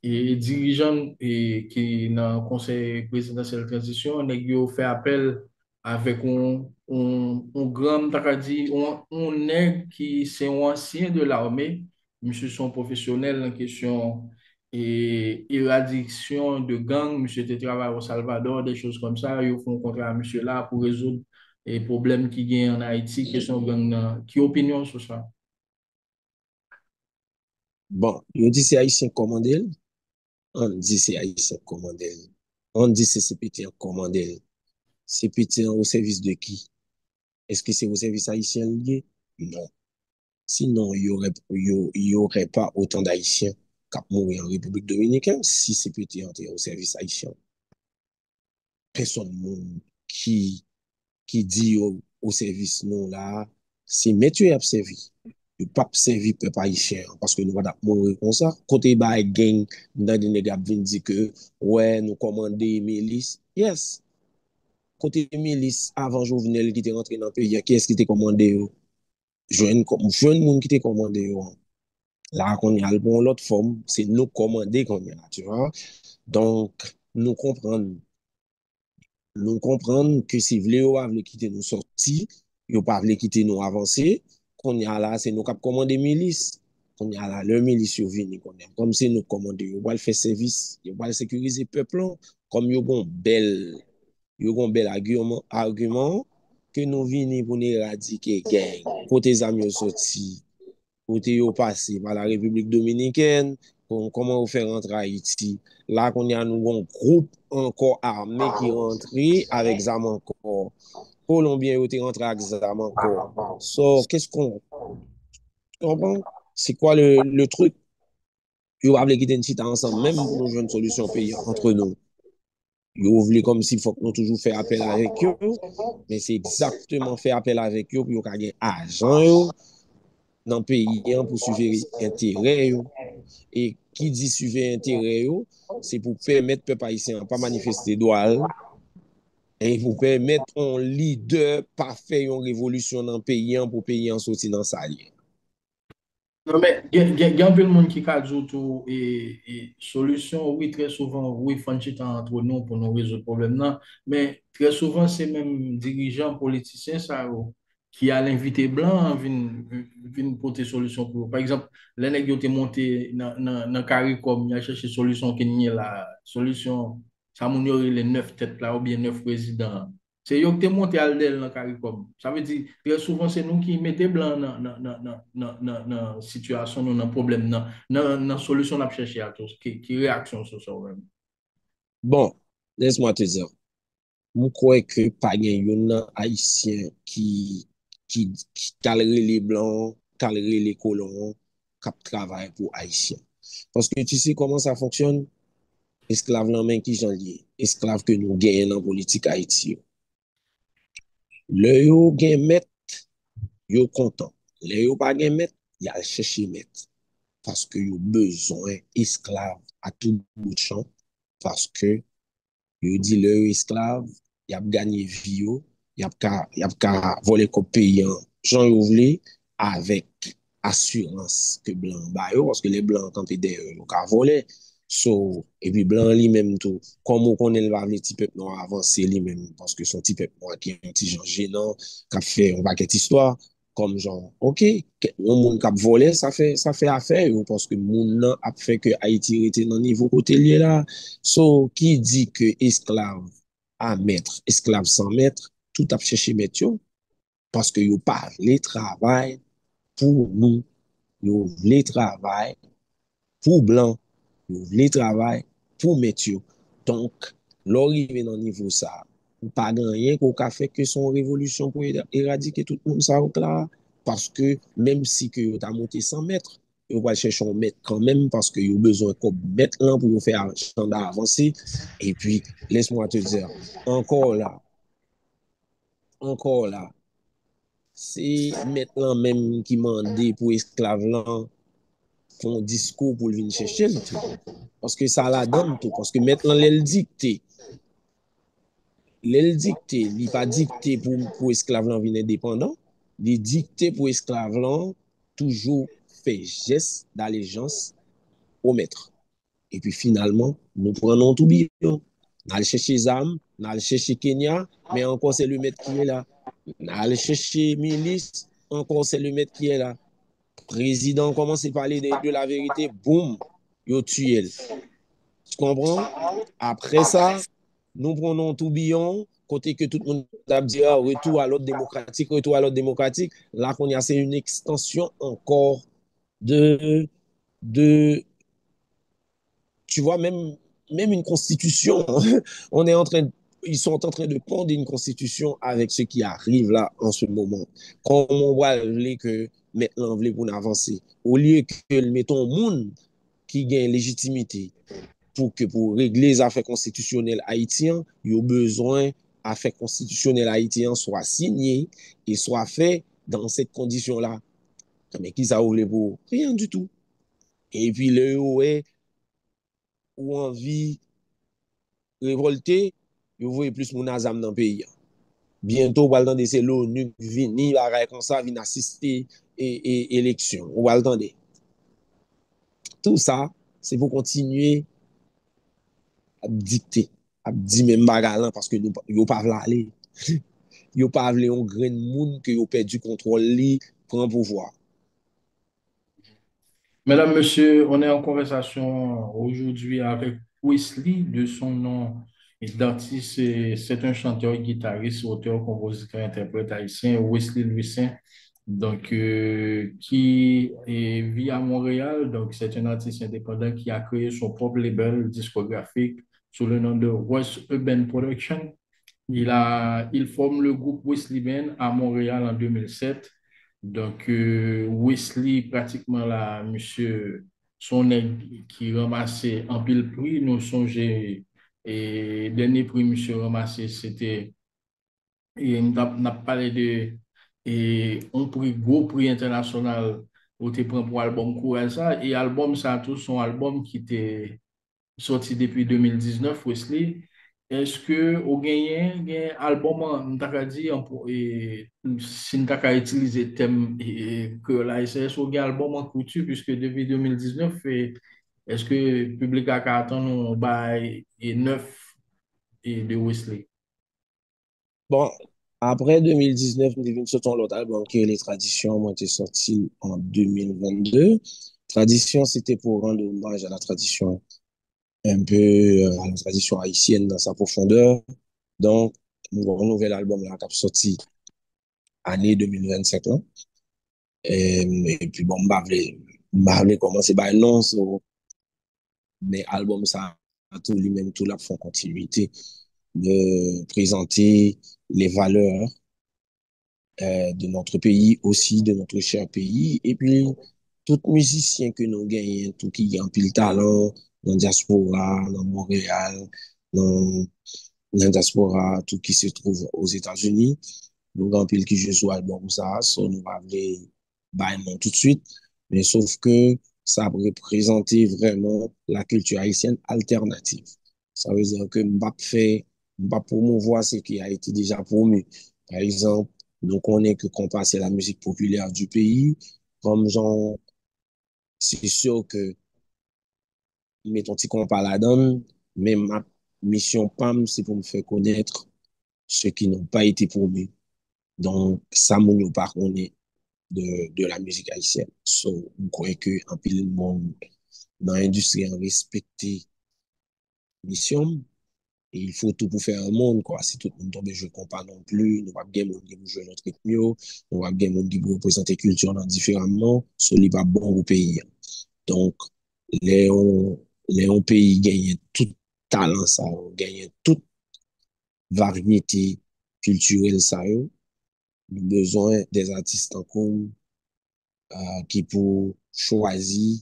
et dirigeants et qui dans le conseil présidentiel de transition ont fait appel avec un grand takadi on nègre qui c'est un ancien de l'armée monsieur son professionnel en question et éradication de gang monsieur était travaillé au Salvador des choses comme ça ils font contrat à monsieur là pour résoudre les problèmes qui gagnent en Haïti question gang qui opinion sur ça. Bon, on dit c'est haïtien commandé. On dit c'est haïtien commandé. On dit c'est CPT commandé. CPT au service de qui? Est-ce que c'est au service haïtien lié? Non. Sinon, il y aurait pas autant d'Haïtiens qui mourent en République dominicaine si CPT était au service haïtien. Personne qui dit au service non là, c'est métier à servi. Le pape servi peuple haïtien parce que nous va mourir comme ça. Côté ba gang dans des nègres viennent dire que ouais, nous commander milice. Yes. Côté milice avant Jovenel qui était rentré dans le pays, qui est-ce qui était commandé? Jeune monde qui était commandé. Là qu'on y a le bon l'autre forme, c'est nous commander qu'on y a, tu vois. Donc nous comprendre que si vous voulez quitter nous sortir, vous pas voulez quitter nous avancer, qu'on y a là, c'est nous qui commander milice. Qu'on y a là, le milice vini comme si nous commander, vous va faire service, vous va sécuriser peuple comme vous bel argument que nous vini pour nous éradiquer gang. Côté amis sorti, côté yo passé par la République dominicaine, comment vous faire rentrer Haïti. Là, qu'on y a nous un groupe encore armé qui rentre avec zam encore. Colombien ont rentré avec zam encore. So, qu'est-ce qu'on comprend? C'est quoi le truc? Vous avez quitter une cité ensemble, même pour nous jouer une solution pays entre nous. Vous voulez comme s'il faut que nous toujours faire appel avec eux, mais c'est exactement faire appel avec eux pour qu'ils gagnent argent dans le pays pour suivre intérêt. Et qui dit suivre intérêt, c'est pour permettre peuple haïtien pas manifester droit et pour permettre un leader pas faire une révolution dans le pays pour payer en sortir dans sa ligne. Non, mais il y a un peu de monde qui a dit tout et solution, oui, très souvent, oui, faut entre nous pour nous résoudre le problème, non, mais très souvent, c'est même dirigeants politiciens ça, qui a l'invité blanc viennent porter solution pour. Par exemple, les nègres qui ont monté dans CARICOM, il a cherché solution qui n'y est la solution, ça m'a les 9 têtes là, ou bien 9 présidents. C'est eux qui ont monté à l'EL dans CARICOM. Ça veut dire, très souvent, c'est nous qui mettons blanc dans la situation, dans le problème, dans la solution à chercher à tous. Qui réaction sur ça? Bon, laisse-moi te dire. Je crois que pas un haïtien qui calerait les blancs, calerait les colons, qui travaille pour haïtiens. Parce que tu sais comment ça fonctionne? Esclave nan men qui j'en lié. Esclave que nous gagnons dans la politique Haïti. Le yo gen met, yo content. Le yo pas gen met, y a chercher met. Parce que yo besoin esclave à tout bout de champ. Parce que yo dit le esclave, y a gagné vie yo, y a ka voler comme payant. Jean yo vle avec assurance que blanc ba yo, parce que les blancs quand derrière yo ka voler. So, et puis blanc lui-même tout, comme on connaît le petit peuple noir avancer lui-même, parce que son petit peuple noir qui est un petit genre gênant, qui a fait un paquet d'histoire, comme genre, ok, on moun qui a volé, ça fait affaire, parce que moun nan a fait que Haïti était dans le niveau côté lié là. So, qui dit que esclave à maître, esclave sans maître, tout a cherché maître yo, parce que yo pas les travail pour nous, yo les travail pour blanc. Yo vle travail pour mettre yo. Donc, l'arrivée dans niveau ça, pas rien qu'on a fait que son révolution pour éradiquer tout le monde ça là. Parce que même si que yo t'a monté 100 mètres, yo va chercher un mètre quand même parce que yo besoin qu'on mette là pour faire un champ avancer. Et puis, laisse-moi te dire, encore là, encore là, c'est maintenant même qui m'a demandé pour esclave là font discours pour venir chercher le tout. Parce que ça la donne tout. Parce que maintenant, l'elle dicté, il n'est pas dicté pour esclave là venir indépendant, il est dicté pour esclave là toujours fait geste d'allégeance au maître. Et puis finalement, nous prenons tout bien. Nous allons chercher Zam, nous allons chercher Kenya, mais encore c'est le maître qui est là. Nous allons chercher milice, encore c'est le maître qui est là. Président commence à parler de la vérité, boum, yo tué. Tu comprends? Après ça, nous prenons tout billon, côté que tout le monde a dit retour à l'ordre démocratique, retour à l'ordre démocratique. Là, qu'on y a, c'est une extension encore de, de tu vois, même une constitution. On est en train ils sont en train de pondre une constitution avec ce qui arrive là en ce moment. Comme on voit que maintenant, on veut pour avancer. Au lieu que mettons monde qui gagne légitimité pour régler les affaires constitutionnelles haïtiennes, il y a besoin affaires constitutionnelles haïtiennes soient signées et soient faites dans cette condition-là. Mais qui ça voulait pour rien du tout. Et puis le ouais, ou envie révolter, vous voyez plus mon azam dans le pays. Bientôt, on va attendre c'est l'ONU venir comme ça, venir assister et élection. On va attendre. Tout ça, c'est pour continuer à dicter, à dire même bagarre parce que nous ne pas aller. Yo pas aller un grain de monde que yo perdu contrôle li prend pouvoir. Mesdames, Messieurs, on est en conversation aujourd'hui avec Wesley, de son nom d'artiste. C'est un chanteur, guitariste, auteur, compositeur, interprète haïtien, Wesley Louis Saint, donc, vit à Montréal. Donc, c'est un artiste indépendant qui a créé son propre label discographique sous le nom de West Urban Production. Il forme le groupe Wesley Band à Montréal en 2007. Donc, Wesley, pratiquement là, monsieur, son nègre qui ramassait en pile prix, nous songez, et dernier prix, monsieur ramassé, c'était, et on a parlé de, et un prix, gros prix international, où tu prends pour album Courage, ça, et album, ça, tout son album qui était sorti depuis 2019, Wesley. Est-ce que au gagné un album m'taka dit si m'taka utiliser thème que là est-ce au gain album en couture puisque depuis 2019 est-ce que le public a attend un bail et neuf et de Wesley. Bon, après 2019, nous avons sorti l'autre album qui est Les Traditions, moi, été sorti en 2022. Tradition, c'était pour rendre hommage à la tradition, un peu à la tradition haïtienne dans sa profondeur. Donc, nous avons un nouvel album là, qui a sorti année 2025 là. Et puis, bon, m'avait commencé par non, mais album ça, tout lui-même, tout la font continuité de présenter les valeurs de notre pays, aussi de notre cher pays. Et puis, tout musicien que nous gagnons, tout qui a un pile talent, dans la diaspora, dans Montréal, dans la diaspora, tout qui se trouve aux États-Unis, nous avons un pile qui joue sur l'album ça, so nous va aller non tout de suite, mais sauf que ça représente vraiment la culture haïtienne alternative. Ça veut dire que m'pas promouvoir ce qui a été déjà promu. Par exemple, nous connaissons que qu'on passe la musique populaire du pays, comme genre, c'est sûr que, mettons, si qu'on parle là-dedans, mais ma mission PAM, c'est pour me faire connaître ceux qui n'ont pas été promus. Donc, ça, nous pas connaît de la musique haïtienne. So, je crois que, en pile, le monde dans l'industrie a respecté mission. Et il faut tout pour faire un monde, quoi. Si tout le monde tombe je ne pas non plus, nous pas bien monde qui jouer notre rythme, nous pas bien monde qui représenter culture différemment, ce n'est pas bon au pays. Donc, un pays gagne tout talent ça, gagne toute variété culturelle ça, nous besoin des artistes en commun qui pour choisir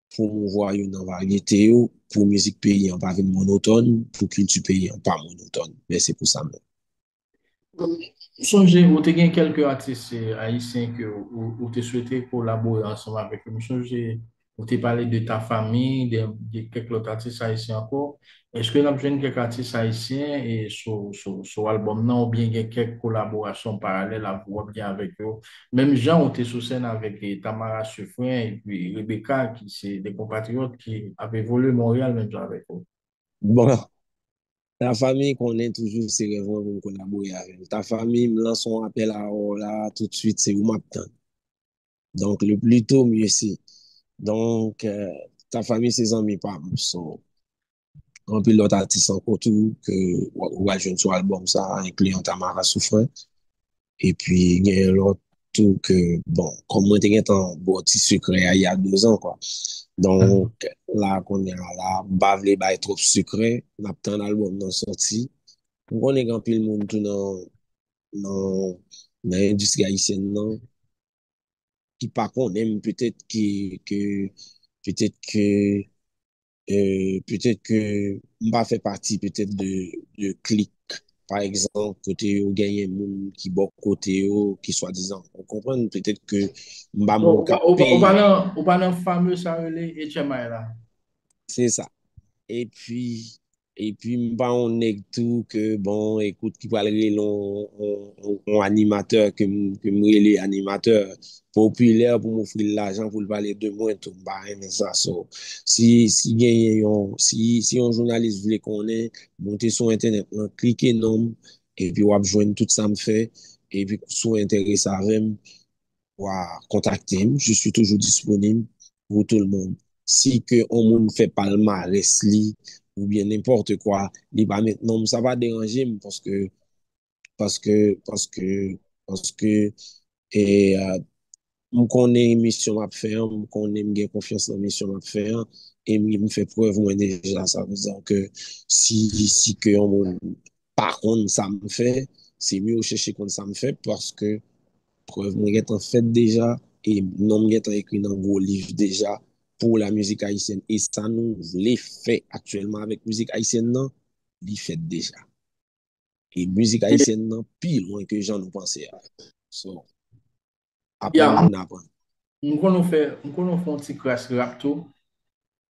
promouvoir une variété pour musique pays en pas monotone, pour culture pays en pas monotone. Mais c'est pour ça même. Songez, vous avez quelques artistes haïtiens que vous avez souhaité collaborer ensemble avec eux. Songez, vous avez parlé de ta famille, de quelques autres artistes haïtiens encore. Est-ce que vous avez quelques artistes haïtiens et sur l'album, non, ou bien il y a quelques collaborations parallèles à voir bien avec eux? Même Jean, on était sur scène avec Tamara Suffren et puis Rebecca, qui c'est des compatriotes qui avaient volé Montréal même avec eux. Bon, ta famille connaît toujours ses rêves pour collaborer avec. Ta famille me lance un appel à eux là, tout de suite, c'est où m'attend. Donc, le plus tôt, mieux c'est. Donc, ta famille, ses amis, pas, sont un pilote artiste en tout que, ou à jeune sur album, ça, incluant Tamara Souffrant. Et puis, il y a l'autre tout que, bon, comme moi, t'es un bon petit secret il y a 2 ans, quoi. Donc, là, qu'on est là, bavle, bah, trop secret, on a tant d'albums dans sorti. On est grand pile monde tout dans l'industrie haïtienne, non, qui par contre aime peut-être que on va faire partie peut-être de clics, par exemple, côté où gagne moun qui bon côté où qui soi-disant. On comprend peut-être que m'a Bon, moun ka paye. au pas dans fameux ça relais et là. C'est ça. Et puis, bah, on est tout que, bon, écoute, qui parle un animateur que me animateur populaire pour m'offrir l'argent pour le parler de moi, tout, bah, mais ça, so. Si un journaliste voulait qu'on ait, monter sur Internet, cliquer non, et puis, on va joindre tout ça me fait, et puis, si intéressé à même, contacter, je suis toujours disponible pour tout le monde. Si que on moun fait palmarès li, ou bien n'importe quoi, li ba maintenant, ça va déranger parce que, parce que, parce que, et, m konnen émission m'a fait, m konnen m'gen confiance dans mission m'a fait, et me fait preuve moi déjà, ça veut dire que si que on moun, par contre, ça me fait, c'est mieux chercher quand ça me fait parce que preuve mwen get en fait déjà et non mwen get en écrit dans gros livre déjà pour la musique haïtienne et ça nous les fait actuellement avec musique haïtienne non li fait déjà et musique haïtienne non pile loin que j'en nous pensais so après Yeah, on apprend on fait un petit crash rap tout.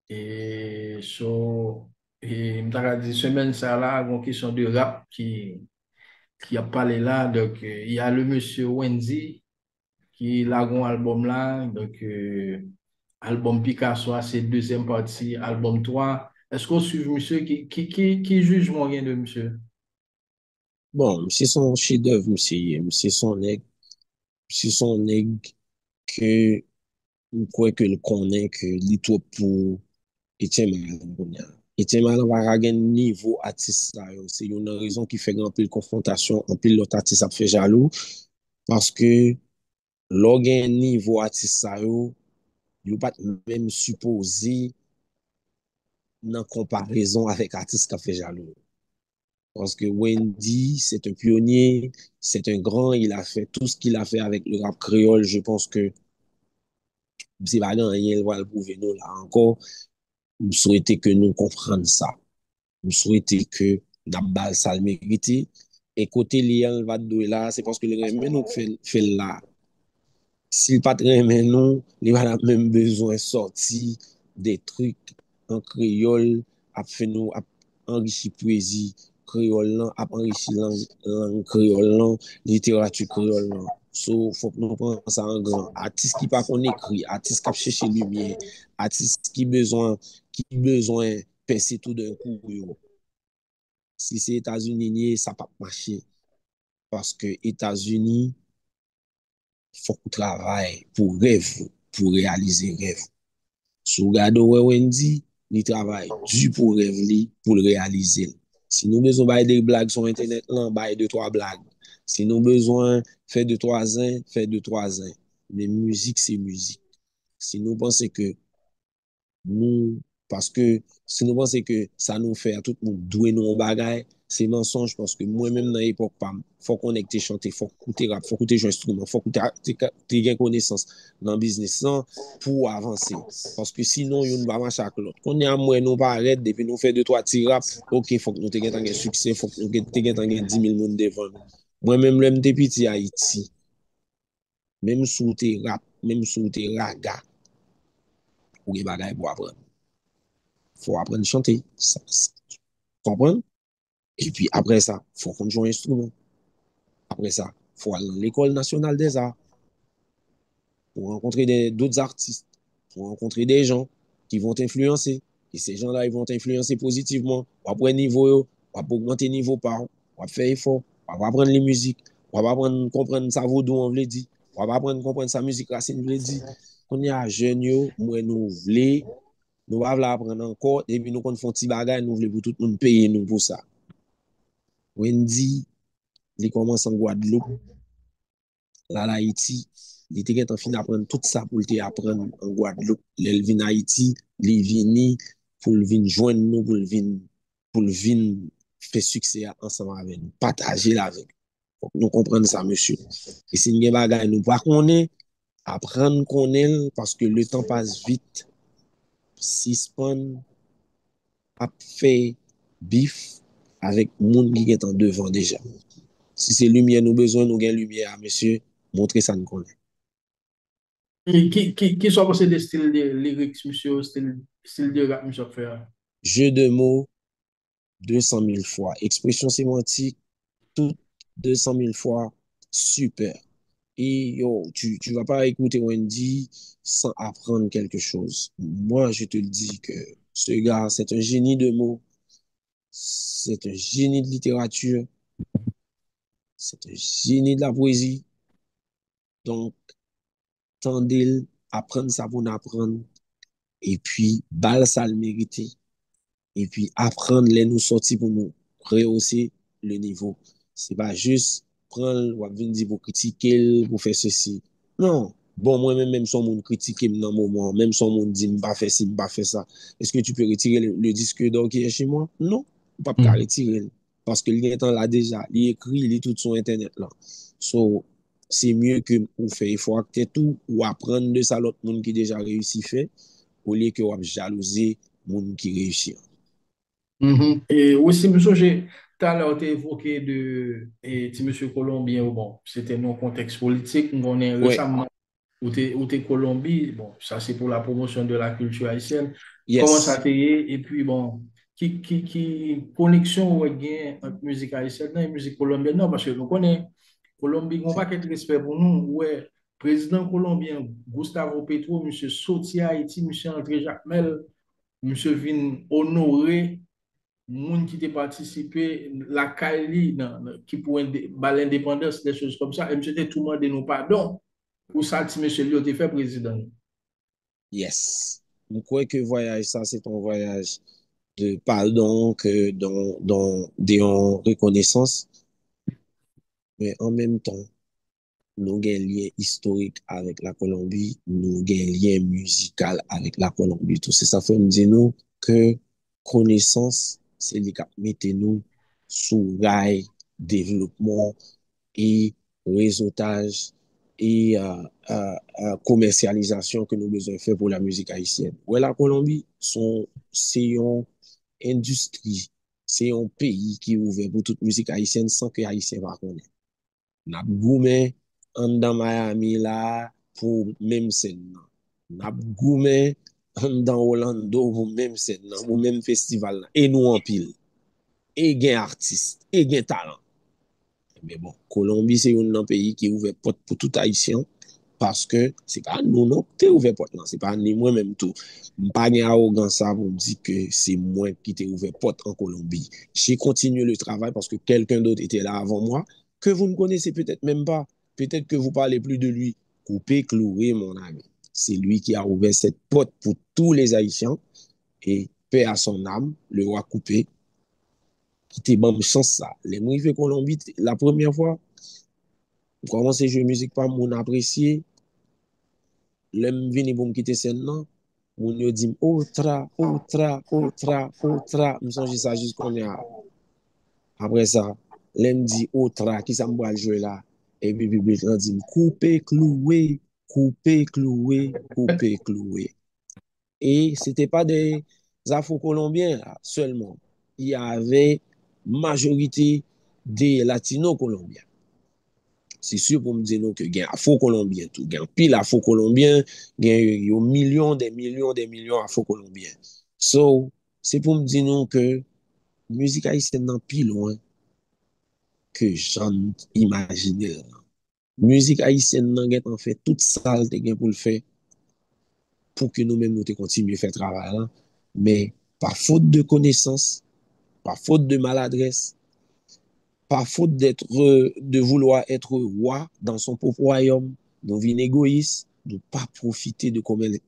Et so, et m'ta dit semaine ça là, une question de rap qui a parlé là. Donc, il y a le monsieur Wendy qui a un album là. Donc, album Picasso, c'est deuxième partie, album 3. Est-ce qu'on suit monsieur qui juge moyen de monsieur? bon c'est son chef-d'œuvre c'est son nègre que je crois que le connaît que li trop pour Etienne Malan va gen niveau artiste sa yo. C'est une raison qui fait grand pile confrontation en pile l'autre artiste a fait jaloux parce que l'on gen niveau artiste sa yo, yo pas même supposé dans comparaison avec artiste qui a fait jaloux. Parce que Wendy, c'est un pionnier, c'est un grand, il a fait tout ce qu'il a fait avec le rap créole. Je pense que c'est pas rien, il va le prouver nous là encore. Je souhaitais que nous comprenions ça. Je souhaitais que Nabal ça le mérite. Et côté liant va de là, c'est parce que le remet nous fait là. S'il pas remet nous, il va même besoin de sortir des trucs en créole, a fait nous a enrichi poésie créole, a enrichi langue créole, littérature créole. So, faut que nous prenions ça en grand. Artiste qui pas qu'on écrit, artiste qui cherche lumière, artiste qui besoin penser tout d'un coup. Yo. Si c'est États-Unis, ça pas marcher. Parce que États-Unis, faut qu'on travaille pour rêve, pour réaliser rêve. Si vous regardez Wendy, il travaille du pour rêve, pour le réaliser. Si nous besoin de des blagues sur Internet, là, bail 2-3 blagues. Si nous besoin de faire 2-3 ans, faire 2-3 ans. Mais musique, c'est musique. Si nous pensons que nous Parce que si nous pensons que ça nous fait à tout le monde douer nous bagaille, c'est mensonge parce que moi-même dans l'époque, faut qu'on ait chanté, faut écouter rap, faut écouter jouer instrument, faut écouter tes connaissance dans le business là pour avancer. Parce que sinon, il ne va pas marcher avec l'autre. Qu'on est à moi, nous pas arrêter, depuis nous faire deux, trois petits rap, ok, faut que nous ayons un succès, faut que nous ayons 10 000 personnes devant nous. Moi-même, l'homme de petit Haïti, même sous tes rap, même sous tes raga, ou des bagailles pour apprendre. Faut apprendre à chanter. Comprendre? Et puis après ça, faut qu'on joue un instrument. Après ça, faut aller dans l'école nationale des arts pour rencontrer d'autres artistes, pour rencontrer des gens qui vont t'influencer. Et ces gens-là, ils vont t'influencer positivement. On va prendre niveau, on va augmenter niveau par, on va faire effort, on va apprendre les musiques, on va apprendre à comprendre sa vaudou, on veut dire, on va apprendre à comprendre sa musique racine, on veut dire. Quand on est à jeune, moi, nous voulons, nous va apprendre encore, et puis nous, quand on fait un petit bagage, nous voulons pour tout le monde payer nous pour ça. Wendy, il commence en Guadeloupe, là, Haïti, il était en fin d'apprendre tout ça pour le apprendre en Guadeloupe. Il vient en Haïti, il vient pour venir joindre nous, pour venir faire succès ensemble avec nous, partager la avec nous. Nous comprenons ça, monsieur. Et si nous avons des choses, nous ne connaissons pas, apprendre qu'on est, parce que le temps passe vite. Si spawn a fait bif avec le monde qui est en devant déjà. Si c'est lumière, nous besoin, nous avons lumière, monsieur, montrez ça nous connaît. Et qui sont passés des styles de lyrics, monsieur, style de rap, monsieur, faire? Jeu de mots, 200 000 fois. Expression sémantique, tout 200 000 fois, super. Et yo, tu vas pas écouter Wendy sans apprendre quelque chose. Moi, je te le dis que ce gars, c'est un génie de mots, c'est un génie de littérature, c'est un génie de la poésie. Donc, tendez apprendre ça pour apprendre. Et puis, balle ça le mériter. Et puis, apprendre les nous sortir pour nous rehausser le niveau. C'est pas juste prendre, ou venir dire pour critiquer, pour faire ceci. Non. Bon, moi-même, même son monde critiquer dans le moment, même son monde dit, m'pas fait ci, m'pas fait ça. Est-ce que tu peux retirer le disque d'or qui est chez moi? Non. Pas qu'à retirer. Parce que il est là déjà. Il écrit, il est tout sur Internet là. So, c'est mieux que vous faire effort que tout, ou apprendre de ça l'autre monde qui déjà réussi fait, au lieu que vous jalouser monde qui réussit. Et aussi, monsieur, tout à l'heure, tu évoqué monsieur Colombien, bon, c'était dans le contexte politique, on est Ouais. récemment où t'es Colombie, bon, ça c'est pour la promotion de la culture haïtienne. Yes. Comment ça t'est, et puis bon, qui connexion ou gain entre musique haïtienne et musique colombienne, non, parce que nous connaissons Colombie, on va pas de respect pour nous, ouais, président colombien Gustavo Petro, monsieur sorti Haïti, monsieur André Jacmel, monsieur vin honoré moun qui t'a participé, la Kali, qui pour l'indépendance, des choses comme ça, et monsieur tout le monde de nous pardon pour ça, si monsieur Lio t'es fait président. Yes. Je crois que voyage, ça, c'est un voyage de pardon, que de reconnaissance. Mais en même temps, nous avons un lien historique avec la Colombie, nous avons un lien musical avec la Colombie. Tout ça fait me dire nous que connaissance, c'est les qui mettent nous sous rail, développement et réseautage et commercialisation que nous besoin faire pour la musique haïtienne. Ouais, la Colombie, c'est une industrie, c'est un pays qui est ouvert pour toute musique haïtienne sans que haïtien va connaître. N'a goumé en dans Miami là pour même scène. N'a goumé en dans Orlando pour même scène, pour même festival là. Et nous en pile. Et gain artiste, et gain talent. Mais bon, Colombie, c'est un pays qui est ouvert porte pour tout haïtien parce que c'est pas nous non qui ouvert porte là, c'est pas ni moi-même tout. Pas gain arrogance ça pour me dire que c'est moi qui t'ai ouvert porte en Colombie. J'ai continué le travail parce que quelqu'un d'autre était là avant moi que vous ne connaissez peut-être même pas. Peut-être que vous parlez plus de lui. Coupé, cloué, mon ami. C'est lui qui a ouvert cette porte pour tous les Haïtiens et paix à son âme, le roi Coupé, qui était bon chance ça. Les arrivés Colombie, la première fois, commencé à jouer musique par mon apprécié, l'homme venu pour me quitter scène là, Moun yo dit otra, otra, otra, otra. Me songe ça juste qu'on a. Après ça, l'aime dit otra, qui ça me jouer là. Et puis, on dit couper, clouer, couper, clouer, couper, clouer. Et c'était pas des Afro-Colombiens là, seulement. Il y avait majorité des Latino-Colombiens. C'est sûr pour me dire non que gen Afro-Colombien tout, gen pile Afro-Colombien, gen yo millions, des millions Afro-Colombiens. So, c'est pour me dire non que musique haïtienne nan pi loin que j'en imagine. Musique haïtienne nan gen en fait toute salle te gen pour le faire pour que nous-mêmes nous te continuer faire travail là, mais par faute de connaissance, par faute de maladresse, par faute de vouloir être roi dans son propre royaume, nous vînes égoïstes, de pas profiter de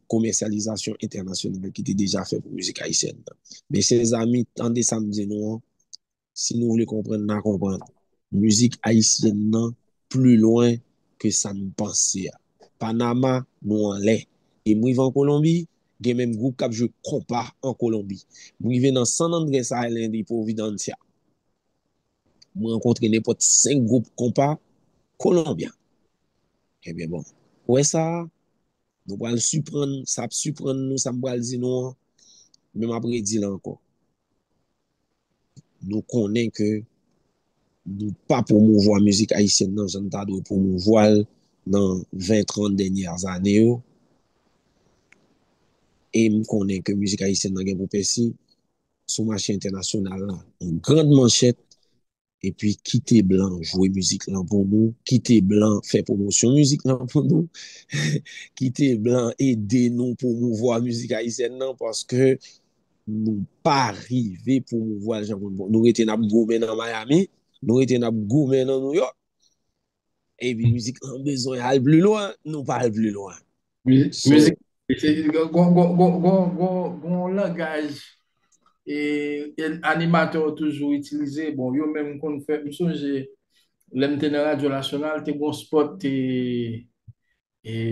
commercialisation internationale qui était déjà fait pour la musique haïtienne. Mais ses amis, tendez samedi nous, si nous voulons comprendre, nous comprendre. Musique haïtienne, non, plus loin que ça nous pensait. Panama, nous en l'est. Et moi, en Colombie, il y a même groupe qui joue compas en Colombie. Moi, je dans San Andrés Island et Providencia. Moi, rencontré n'importe 5 groupes compas colombiens. Eh bien, bon. Ouais, ça, nous allons surprendre, ça surprendre nous, ça me dire non, même après dit là encore. Nous connaissons que nous pas promouvoir la musique haïtienne dans j'en ta doit promouvoir dans 20-30 dernières années et nous connaissons que la musique haïtienne dans gen pour percer sur marché international là une grande manchette et puis quitter blanc jouer musique là pour nous, quitter blanc faire promotion musique là pour nous, quitter blanc aider nous pour promouvoir la musique haïtienne non parce que nous pas arriver pour promouvoir les gens nous étions n'a gourmet dans Miami, nous étions n'a gourmet dans New York. Et puis, musique, on a besoin d'aller plus loin, nous pas aller plus loin. Musique, c'est un langage et animateur toujours utilisé. Bon, yo même qu'on fait, je l'aime dans la radio nationale, t'es bon spot, et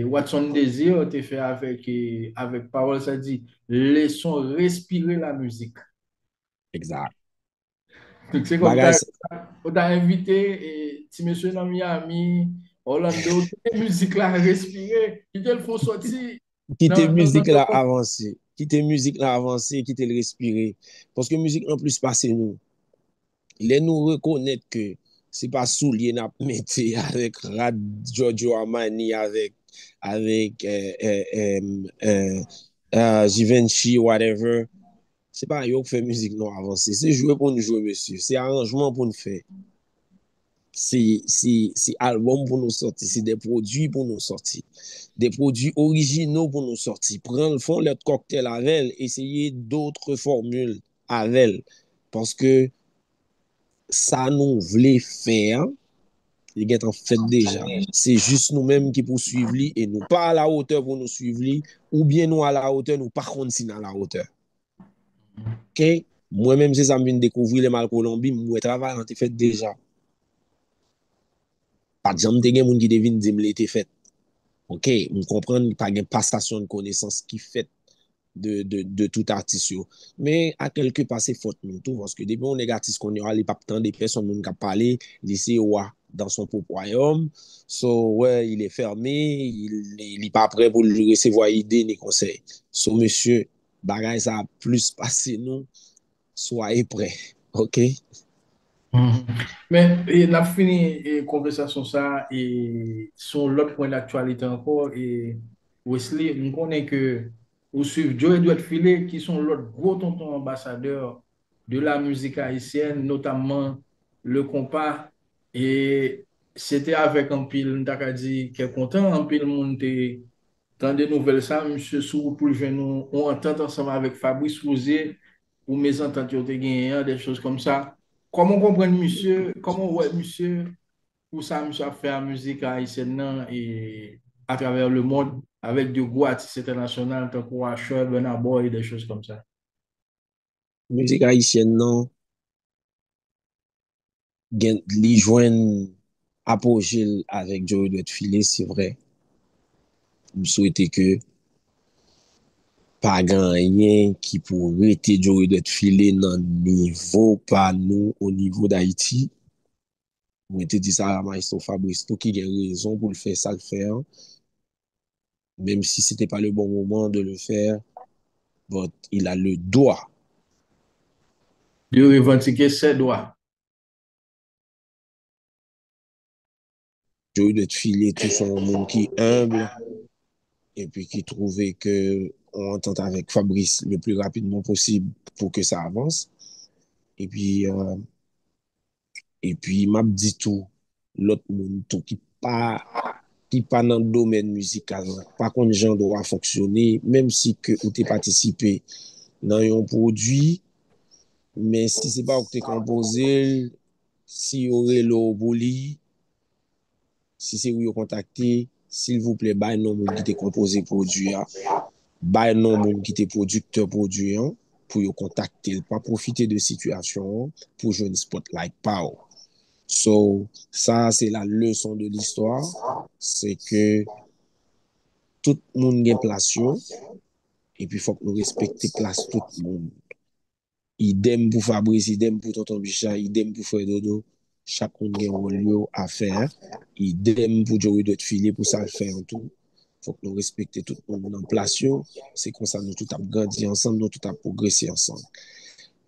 Watson Désir, t'es fait avec parole, ça dit, laissons respirer la musique. Exact. Donc, c'est comme Bagay, t'as invité, et si monsieur dans Miami, Orlando, toute musique là, respirer, ils te le font sortir. quitter musique là avancé, quitter musique là avancé, quitter le respirer. Parce que musique en plus passe nous. Les nous reconnaître que c'est pas soulier n'a métier avec Rad Giorgio Armani, avec Givenchy, whatever. C'est pas eux qui fait musique non avancée. C'est jouer pour nous jouer, monsieur. C'est arrangement pour nous faire. C'est album pour nous sortir. C'est des produits pour nous sortir. Des produits originaux pour nous sortir. Prendre le fond, le cocktail avec elle, essayer d'autres formules avec elle. Parce que ça nous voulait faire, il est en fait déjà. C'est juste nous-mêmes qui poursuivons et nous pas à la hauteur pour nous suivre, ou bien nous à la hauteur, nous par contre si à la hauteur. Ok? Moi-même, c'est ça que je découvrir les mal Colombie, moi travail en fait déjà. Pas de gens qui ont qui devine dire l'été fait. Ok, on comprend pas une passation de connaissances qui fait de tout artiste. Mais à quelque part, c'est faute nous tout, parce que depuis on est artiste qu'on y a, les pas tant des personnes qui parlé, lycée dans son propre royaume. So, ouais, il est fermé, il est pas prêt pour lui recevoir idées ni conseils. So, monsieur, bagay ça a plus passé nous, soyez prêts. Ok? Mais on a fini la conversation ça et sur l'autre point d'actualité encore et Wesley, on connaît que vous suivez Joe Edouard Filet qui sont l'autre gros tonton ambassadeur de la musique haïtienne, notamment le compas et c'était avec un pile, on t'a dit qu'il est content, un pile monde dans des nouvelles ça, monsieur Sou pour le genou, on entend ensemble avec Fabrice Rouzier ou mes ententes qui ont été gagnées, des choses comme ça. Comment comprendre monsieur, comment ouais monsieur, pour ça monsieur a fait la musique haïtienne nan, et à travers le monde avec de gros artistes internationaux tant que Washer, Burna Boy, des choses comme ça. Musique haïtienne, non, li jouen apogée avec Joe Edouard Filet, c'est vrai. Je souhaitais que pas rien qui pourrait te jouer de filer dans niveau pas nous au niveau d'Haïti. Moi te dit ça à Maestro Fabrice tout qui a raison pour le faire ça le faire même si c'était pas le bon moment de le faire, but il a le droit de revendiquer ses droits. de te filer tout son monde qui est humble et puis qui trouvait que on entente avec Fabrice le plus rapidement possible pour que ça avance. Et puis, euh, et puis m'a dit tout, l'autre monde tout qui pas dans le domaine musical, pas contre gens doit fonctionner, même si que ou t'es participé dans un produit, mais si c'est pas ou t'es composé, si y aurait l'eau pour lui, si c'est vous contacter, s'il vous plaît, bah non moun qui t'est composé produit, bay non moun qui te producteur produit pour yo contacter, pas profiter de situation pour jouer une spotlight power. So, ça c'est la leçon de l'histoire, c'est que tout le monde a place et puis faut que nous respecter place tout le monde. Idem pour Fabrice, idem pour Tonton Bichat, idem pour Frère Dodo, chaque monde a un rôle à faire. Idem pour Joey de filer pour ça le faire en tout. Faut que nous respecter tout le monde en place. C'est comme ça nous tout a grandi ensemble, nous tout a progressé ensemble.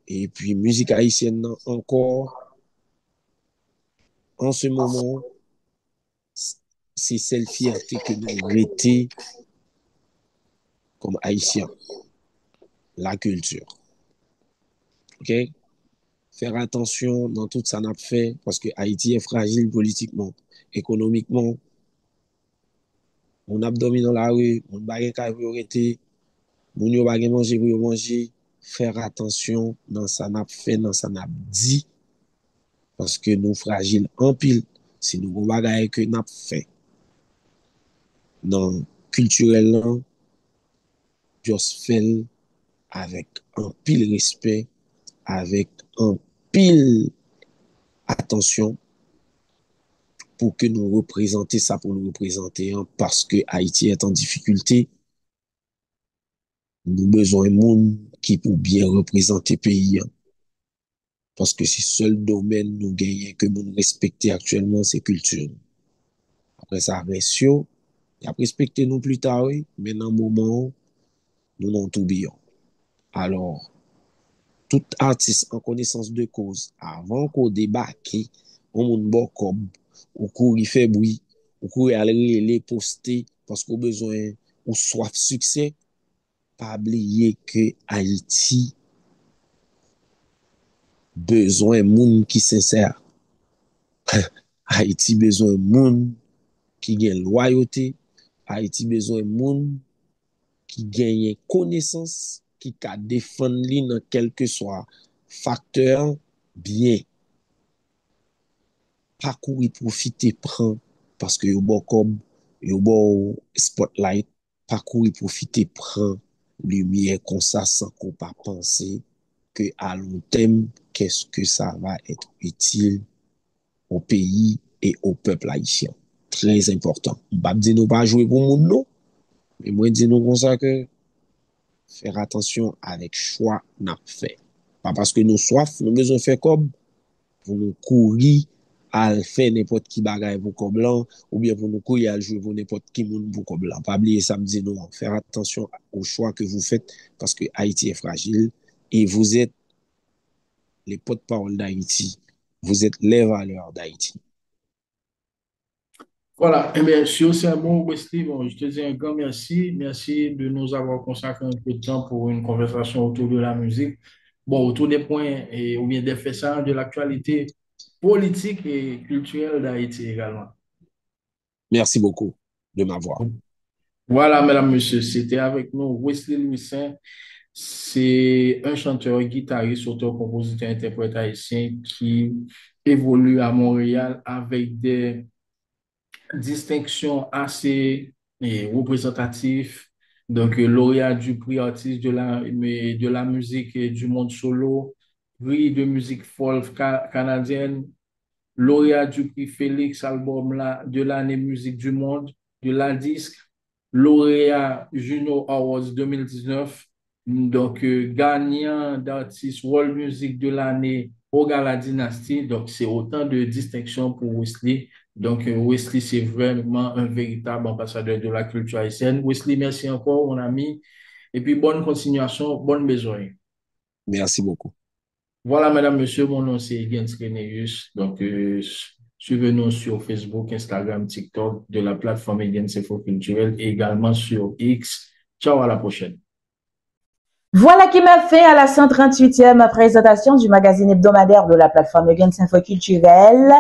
Et puis musique haïtienne encore, en ce moment, c'est cette fierté que nous rétons comme haïtiens, la culture. OK? Faire attention dans tout ça n'a fait parce que Haïti est fragile politiquement, économiquement. On a dormi dans la rue, on n'a pas arrêter, on n'a pas manger pour manger. Faire attention dans ça n'a fait, dans ça n'a dit parce que nous fragiles en pile. Si nous avons bagaille que n'a fait dans culturel, juste fait avec un pile respect, avec un pile attention pour que nous représenter ça pour nous représenter parce que Haïti est en difficulté. Nous besoin de monde qui pour bien représenter le pays. Parce que c'est seul domaine nous gagnons que nous respecter actuellement, c'est culture. Après ça, ratio, il a respecté nous plus tard, oui, mais dans le moment, nous n'en tourbillons. Alors, tout artiste en connaissance de cause, avant qu'on débarque, on moun bon comme, ou courir fait bruit, ou courir aller les poster, parce qu'on besoin, ou soif succès, pas oublier que Haïti besoin moun qui sincère. Haïti besoin moun qui gagne loyauté. Haïti besoin moun qui gagne connaissance, qui ka défendre li dans quel que soit facteur bien. Pas courir profiter prendre parce que yo bon comme yo bon spotlight, pas courir profiter prendre lumière comme ça sans qu'on pas penser que à long terme qu'est-ce que ça va être utile au pays et au peuple haïtien. Très important. On va dire nous pas jouer pour moun non, mais moi dire nous comme ça que faire attention avec choix n'a fait. Pas parce que nous soif, nous besoin faire comme pour nous courir à faire n'importe qui bagaille pour comme blanc ou bien pour nous courir à jouer pour n'importe qui monde pour comme blanc. Pas oublier samedi non, faire attention aux choix que vous faites parce que Haïti est fragile et vous êtes les porte-parole d'Haïti. Vous êtes les valeurs d'Haïti. Voilà, eh bien, si c'est un bon Wesley, bon, je te dis un grand merci. Merci de nous avoir consacré un peu de temps pour une conversation autour de la musique. Bon, autour des points et, ou bien des faits saillants de l'actualité politique et culturelle d'Haïti également. Merci beaucoup de m'avoir. Voilà, mesdames, messieurs, c'était avec nous Wesley Louisin. C'est un chanteur, guitariste, auteur, compositeur, interprète haïtien qui évolue à Montréal avec des distinctions assez représentatives. Donc, lauréat du prix artiste de la musique et du monde solo, prix de musique folk canadienne, lauréat du prix Félix, album de l'année musique du monde, de la disque, lauréat Juno Awards 2019, donc gagnant d'artiste World Music de l'année au Gala Dynasty. Donc, c'est autant de distinctions pour Wesley. Donc, Wesley, c'est vraiment un véritable ambassadeur de la culture haïtienne. Wesley, merci encore, mon ami. Et puis, bonne continuation, bonne besoin. Merci beaucoup. Voilà, madame, monsieur, mon nom c'est Gens Renéus. Donc, suivez-nous sur Facebook, Instagram, TikTok de la plateforme Gens Info Culturel et également sur X. Ciao, à la prochaine. Voilà qui m'a fait à la 138e présentation du magazine hebdomadaire de la plateforme Gens Info Culturel,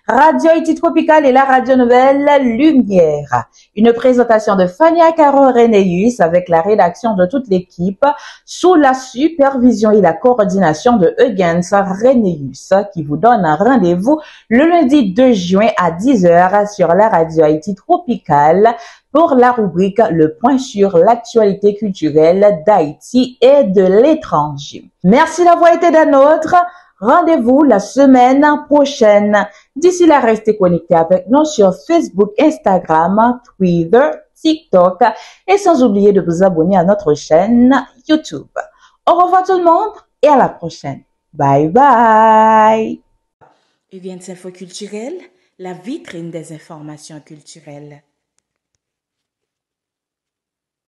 Radio Haïti Tropical et la radio nouvelle Lumière. Une présentation de Fania Caro Renéus avec la rédaction de toute l'équipe sous la supervision et la coordination de Eugens Renéus qui vous donne un rendez-vous le lundi 2 juin à 10h sur la radio Haïti Tropical pour la rubrique Le point sur l'actualité culturelle d'Haïti et de l'étranger. Merci d'avoir été des nôtres. Rendez-vous la semaine prochaine. D'ici là, restez connectés avec nous sur Facebook, Instagram, Twitter, TikTok et sans oublier de vous abonner à notre chaîne YouTube. Au revoir tout le monde et à la prochaine. Bye bye. Eugens Info Culturel, la vitrine des informations culturelles.